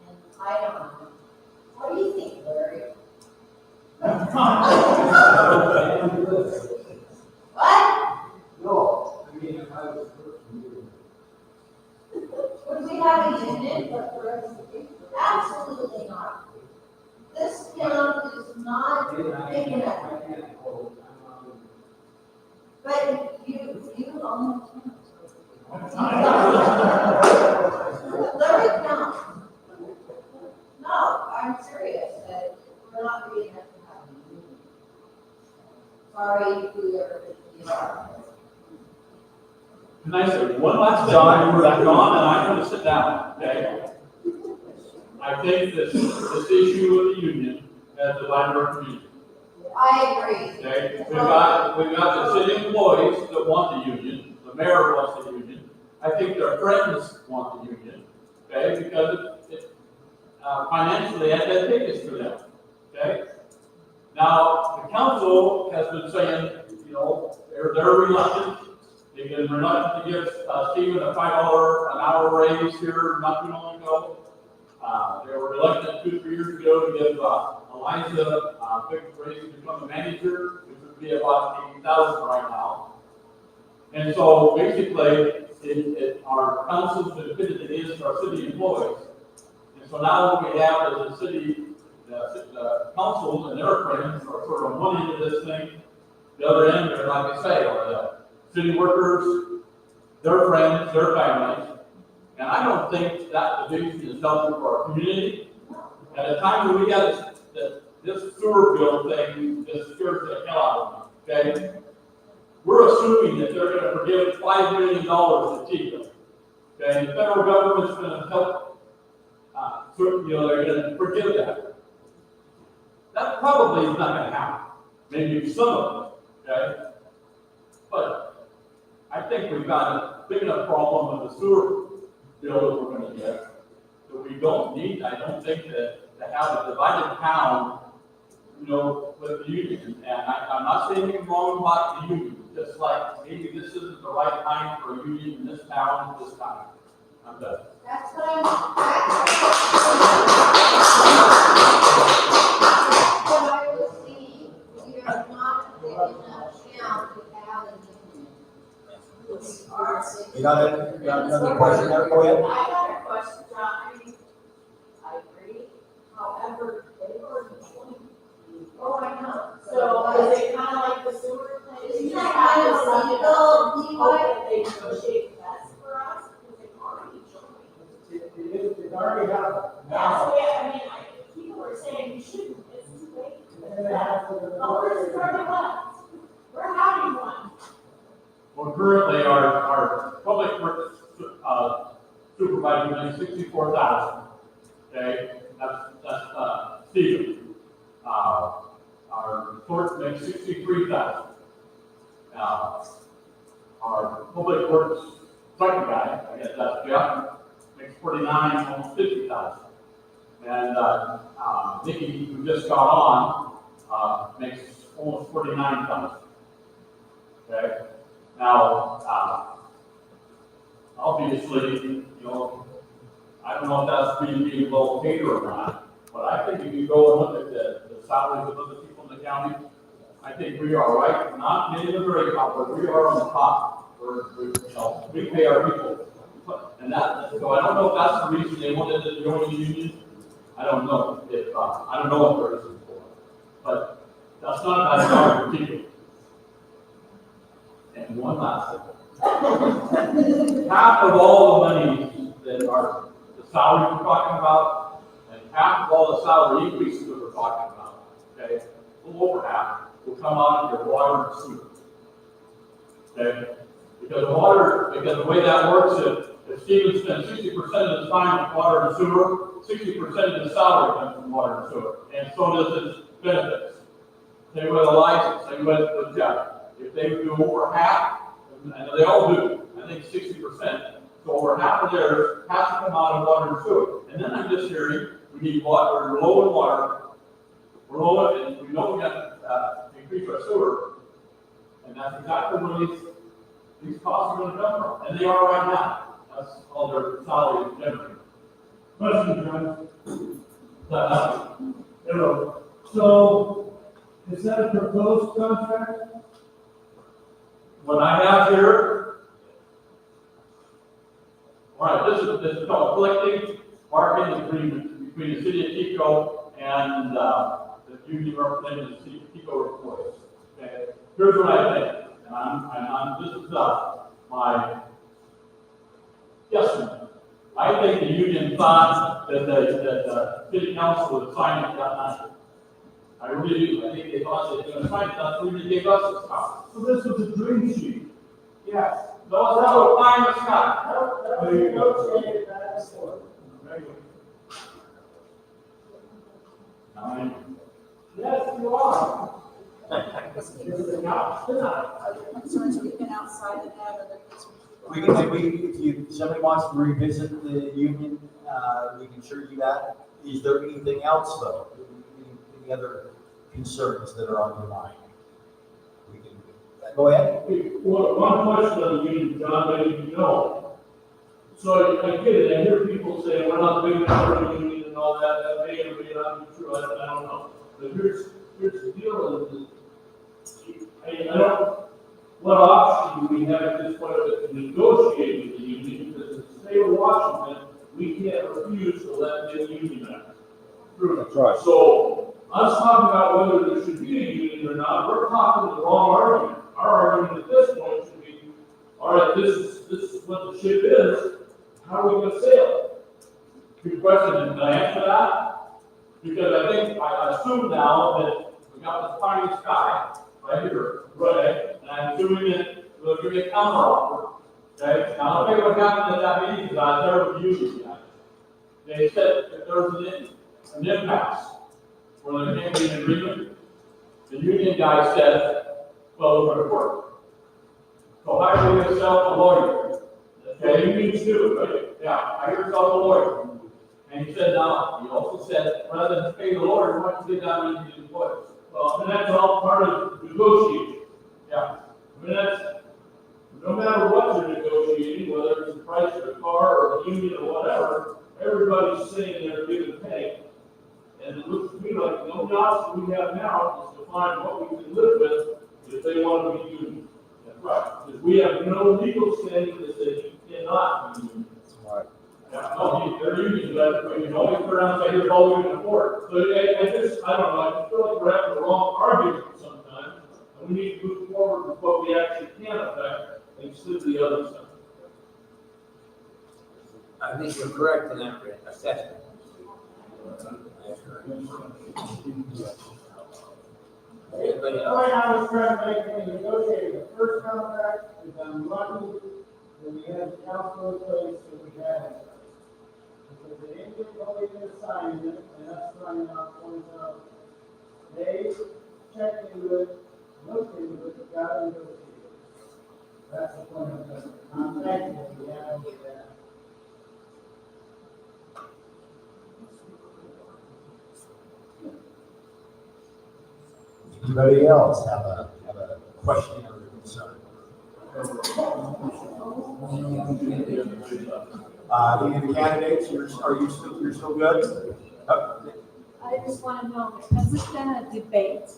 And I don't know. What do you think, Larry? What? No, I mean, if I was Would we have a union? Absolutely not. This town is not big enough. But you own the town. Larry counts. No, I'm serious, that we're not big enough to have a union. Sorry, whoever you are. Can I say one last thing? John, and I'm going to sit down, okay? I think this issue of the union has divided our community. I agree. Okay? We've got the city employees that want the union. The mayor wants the union. I think their friends want the union, okay? Because it's financially advantageous for them, okay? Now, the council has been saying, they're reluctant. They've been reluctant to give Stephen a $5 an hour raise here not too long ago. They were reluctant 2 or 3 years ago to give Eliza a big raise to become a manager, which would be about $80,000 right now. And so basically, our council's been pitted against our city employees. And so now what we have is the council and their friends are sort of one end of this thing. The other end, are, like I say, are the city workers, their friends, their families. And I don't think that division is helpful for our community. At the time when we got this sewer bill thing, this scares the hell out of me, okay? We're assuming that they're going to forgive $5 million to TICA. Okay, and the federal government's going to help, they're going to forgive that. That probably is not going to happen. Maybe some of it, okay? But I think we've got a big enough problem with the sewer bill that we're gonna get. So we don't need, I don't think that to have a divided town, you know, with the union. And I'm not saying anything wrong about the union, just like maybe this isn't the right time for a union in this town at this time. I'm done. That's what I'm, what I was saying. We are not taking account to have a union. You got another question there? Go ahead. I got a question, John. I agree. However, they were joined. Oh, I know. So is it kind of like the sewer thing? Isn't that kind of legal, Levi? They negotiate best for us because they've already joined. It already happened. That's the way, I mean, people are saying you shouldn't, it's too late. Oh, we're starting one. We're having one. Well, currently, our public works supervisor makes $64,000. Okay, that's Stephen. Our clerk makes $63,000. Our public works second guy, I guess that's Jeff, makes $49,000, almost $50,000. And Nikki, who just got on, makes almost $49,000. Okay. Now, obviously, you know, I don't know if that's being well paid or not, but I think if you go and look at the salaries of other people in the county, I think we are right, not maybe the very top, but we are on the top. We pay our people. And that, so I don't know if that's the reason they wanted to join the union. I don't know if, I don't know what the reason for it. But that's not a bad job for people. And one last thing. Half of all the money that are the salary we're talking about, and half of all the salary increases that we're talking about, okay, a little over half, will come out of your water and sewer. Okay? Because the way that works, if Stephen spends 60% of his time with water and sewer, 60% of his salary comes from water and sewer, and so does his benefits. Same with the license, same with the Jeff. If they do over half, and they all do, I think 60%. So over half of theirs has to come out of water and sewer. And then I'm just hearing we need water, we're low in water, we're low, and we know we got to increase our sewer. And that's exactly where these costs are going to come from. And they are right now. That's all their salary is generating. Question, John. Hello. So, is that a proposed contract? What I have here, all right, this is called collective bargaining agreement between the city of Chico and the union representing the city of Chico employees. Okay, here's what I think, and this is my guesstimate. I think the union thought that the city council would sign it that night. I really do. I think they thought they were going to sign it. That's who they gave us this copy. So this was a dream sheet? Yes. Those that were fine with Scott. That was negotiated back and forth. Yes, you are. Concerns keeping outside of that, or If somebody wants to revisit the union, we can sure do that. Is there anything else though? Any other concerns that are on your mind? We can, go ahead. Well, one question on the union, John, maybe you know. So I get it, I hear people say, we're not big enough for a union and all that, that may or may not be true, I don't know. But here's the deal, I don't, what option do we have at this point to negotiate with the union? Because in the state of Washington, we can't refuse to let them unionize. That's right. So, us talking about whether there should be a union or not, we're talking the wrong argument. Our argument at this point should be, all right, this is what the ship is, how are we gonna sail it? Good question. Can I answer that? Because I assume now that we got this pie in the sky right here, right? And I'm assuming that we'll give you a counter offer. Okay? Now, I'll tell you what happened at that meeting, because I was there with the union guys. They said if there was an impasse where there can't be an agreement, the union guy said, well, we're going to work. So how are we going to sell a lawyer that's Yeah, you need to, right? Yeah, I heard it's all the lawyer. And he said, now, he also said, rather than pay the lawyer, why don't you get down and use the employees? Well, and that's all part of negotiating. Yeah. I mean, that's, no matter what you're negotiating, whether it's the price of a car or a union or whatever, everybody's sitting there giving pay. And it looks to me like the only option we have now is to find what we can live with if they want to be union. That's right. Because we have no legal standing that says you cannot be union. Yeah, no, they're union, but you always turn around and say, here's all we're in court. So I don't know, I just feel like we're having the wrong argument sometimes. And we need to move forward with what we actually can affect instead of the other stuff. I think you're correct in that assessment. Anybody The else? point I was trying to make when we negotiated the first contract is I'm lucky that we had the council in place that we had. Because they didn't get only the assignment and us running off points out. They checked into it, looked into it, got it negotiated. That's the point of it. I'm thankful we have that. Anybody else have a question or concern? Any of the candidates, you're still good? I just want to know, has this been a debate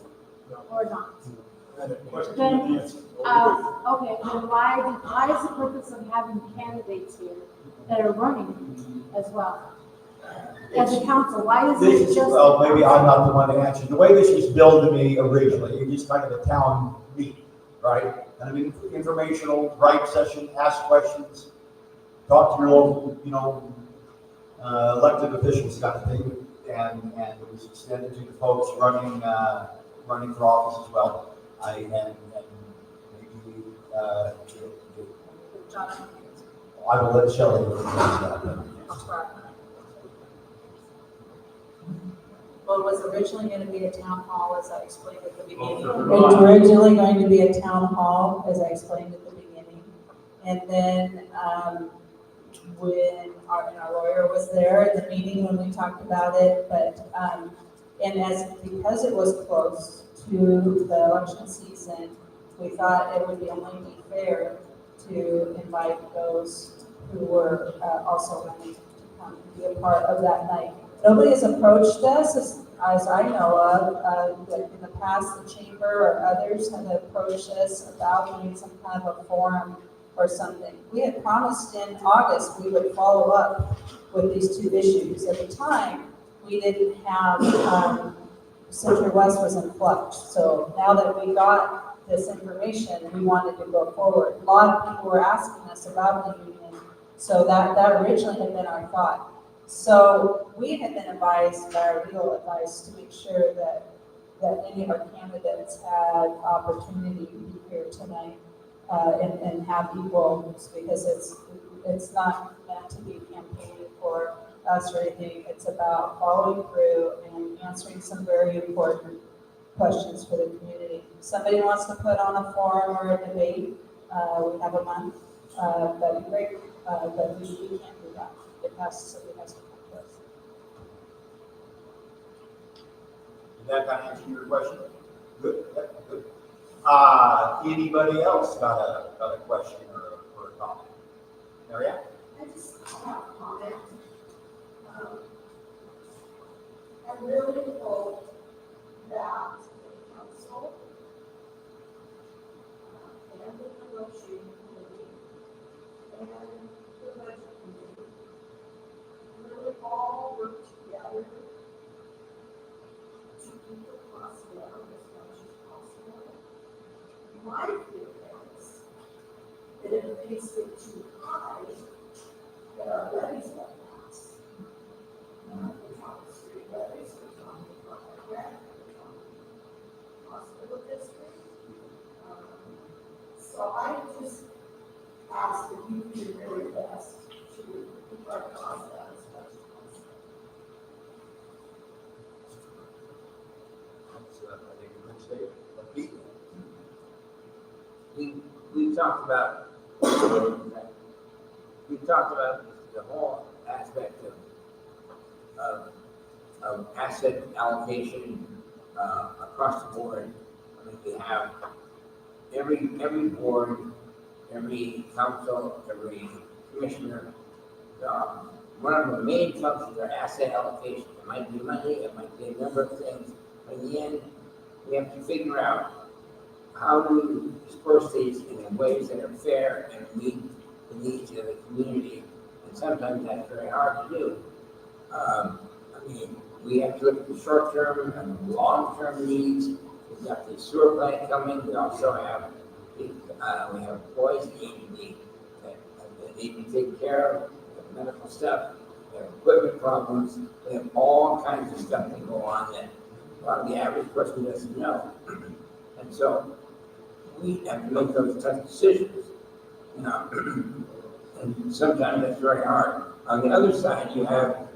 or not? Question Then, and answer. okay, then why is the purpose of having candidates here that are running as well? As a council, why is This it is, just? well, maybe I'm not the one to answer. The way this was billed to me originally, it was kind of a town meeting, right? Kind of informational, right session, ask questions, talk to your local, elected officials kind of thing. And it was extended to the folks running for office as well. And maybe, Jonathan. I will let Shelley know that. Well, it was originally going to be a town hall, as I explained at the beginning. It Oh, sure. was originally going to be a town hall, as I explained at the beginning. And then, when our lawyer was there at the meeting when we talked about it, but, because it was close to the election season, we thought it would only be fair to invite those who were also running to come and be a part of that night. Nobody has approached us, as I know of, like in the past, the chamber or others have approached us about doing some kind of a forum or something. We had promised in August we would follow up with these two issues. At the time, we didn't have, Century West was in flux. So now that we got this information, we wanted to go forward. A lot of people were asking us about the union, so that originally had been our thought. So we had been advised by our legal advice to make sure that any of our candidates had opportunity to be here tonight and have equal, because it's not meant to be campaigning for us or anything. It's about following through and answering some very important questions for the community. Somebody wants to put on a forum or a debate, we have a month, that'd be great, but we can't do that. It has to come to us. Did that kind of answer your question? Good, yeah, good. Anybody else got a question or a comment? Marianne? I just have a comment. I really hope that the council and the negotiating committee and the budget committee really all work together to keep the costs down as much as possible. My fear is that if things get too high, that our levies will pass. We're talking street levies, we're talking about our grant, we're talking hospital district. So I just ask that you do your very best to keep our costs down as much as possible. That's, I think, a good statement. Pete? We talked about we talked about the whole aspect of asset allocation, across the board. I mean, we have every board, every council, every commissioner, one of the main functions are asset allocation. It might be money, it might be a number of things, but in the end, we have to figure out how do we disperse these in ways that are fair and meet the needs of the community. And sometimes that's very hard to do. I mean, we have to look at the short-term and long-term needs. We've got the sewer plant coming. We also have we have employees that need to be taken care of. We have medical stuff. We have equipment problems. We have all kinds of stuff that go on that a lot of the average person doesn't know. And so we have to make those tough decisions. You know, and sometimes that's very hard. On the other side, you have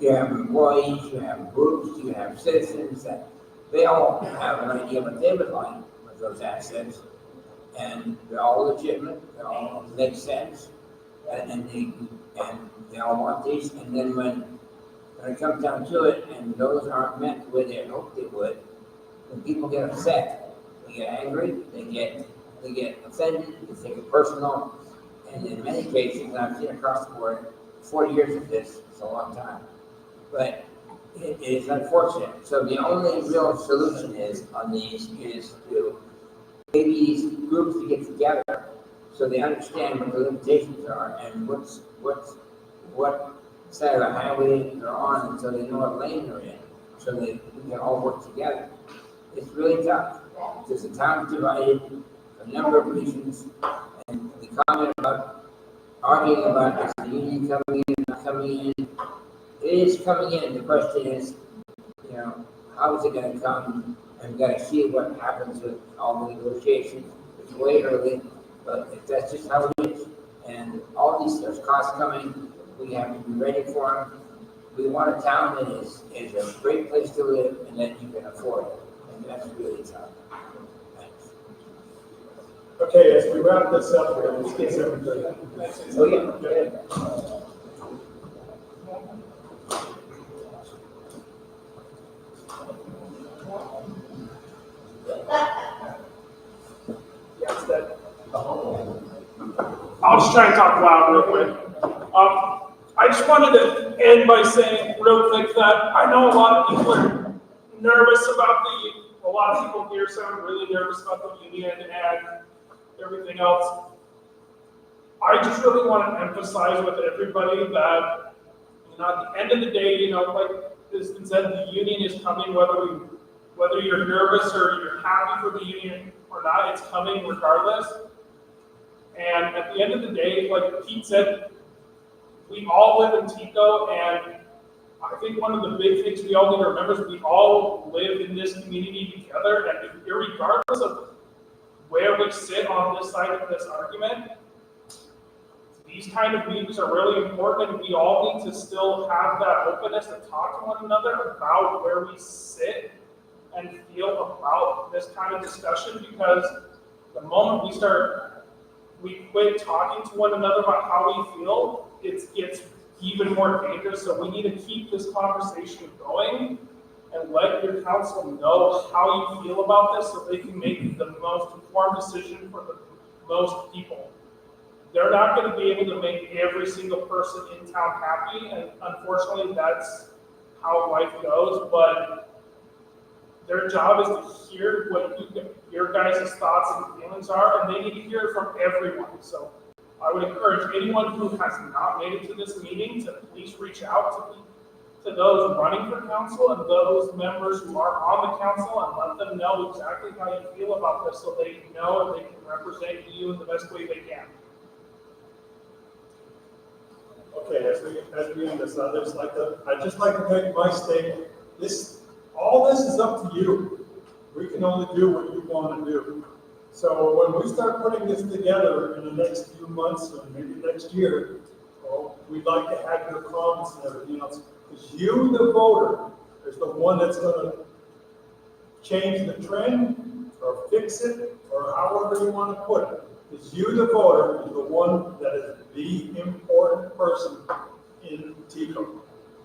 employees, you have groups, you have citizens that they all have an idea what they would like with those assets, and they're all legitimate, they all make sense, and they all want these. And then when it comes down to it, and those aren't met the way they hoped they would, when people get upset, they get angry, they get offended, they take it personal, and in many cases, and I've seen across the board, 40 years of this is a long time, but it is unfortunate. So the only real solution on these is to maybe these groups to get together so they understand what the limitations are and what side of the highway they're on, and so they know what lane they're in, so that we can all work together. It's really tough because the town's divided for a number of reasons, and the comment about arguing about is the union coming in, not coming in. It is coming in. The question is, you know, how is it going to come? And we've got to see what happens with all the negotiations. It's way early, but that's just how it is. And all these, there's costs coming. We have to be ready for them. We want a town that is a great place to live and that you can afford it. And that's really tough. Thanks. Okay, as we wrap this up, we're going to discuss everything. Oh, yeah. I'll just try and talk loud real quick. I just wanted to end by saying real quick that I know a lot of people are nervous about a lot of people here sound really nervous about the union and everything else. I just really want to emphasize with everybody that, you know, at the end of the day, you know, like has been said, the union is coming, whether you're nervous or you're happy for the union or not, it's coming regardless. And at the end of the day, like Pete said, we all live in Tico, and I think one of the big things we all need to remember is we all live in this community together, and regardless of where we sit on this side of this argument, these kind of meetings are really important, and we all need to still have that openness to talk to one another about where we sit and feel about this kind of discussion, because the moment we quit talking to one another about how we feel, it gets even more dangerous. So we need to keep this conversation going and let your council know how you feel about this so they can make the most informed decision for the most people. They're not going to be able to make every single person in town happy, and unfortunately that's how life goes, but their job is to hear what your guys' thoughts and feelings are, and they need to hear it from everyone. So I would encourage anyone who has not made it to this meeting to please reach out to those running for council and those members who are on the council and let them know exactly how you feel about this so they know and they can represent you in the best way they can. Okay, as we end this, I'd just like to make my statement. All this is up to you. We can only do what you want to do. So when we start putting this together in the next few months or maybe next year, well, we'd like to have your comments and everything else. Because you, the voter, is the one that's going to change the trend or fix it or however you want to put it. Because you, the voter, is the one that is the important person in Tico.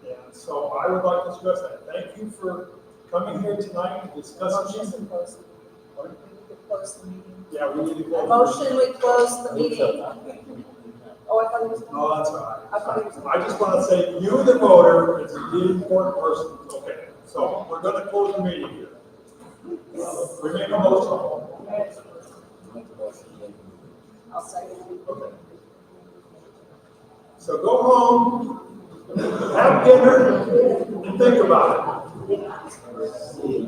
And so I would like to stress that. Thank you for coming here tonight to discuss Motion this. to close. We need to close the meeting. Yeah, we need to A go. motion, we close the meeting. Oh, I thought it was. No, that's all I thought it right. was. I just want to say, you, the voter, is the important person. Okay, so we're going to close the meeting here. We make a motion. I'll say. Okay. So go home, have dinner, and think about it.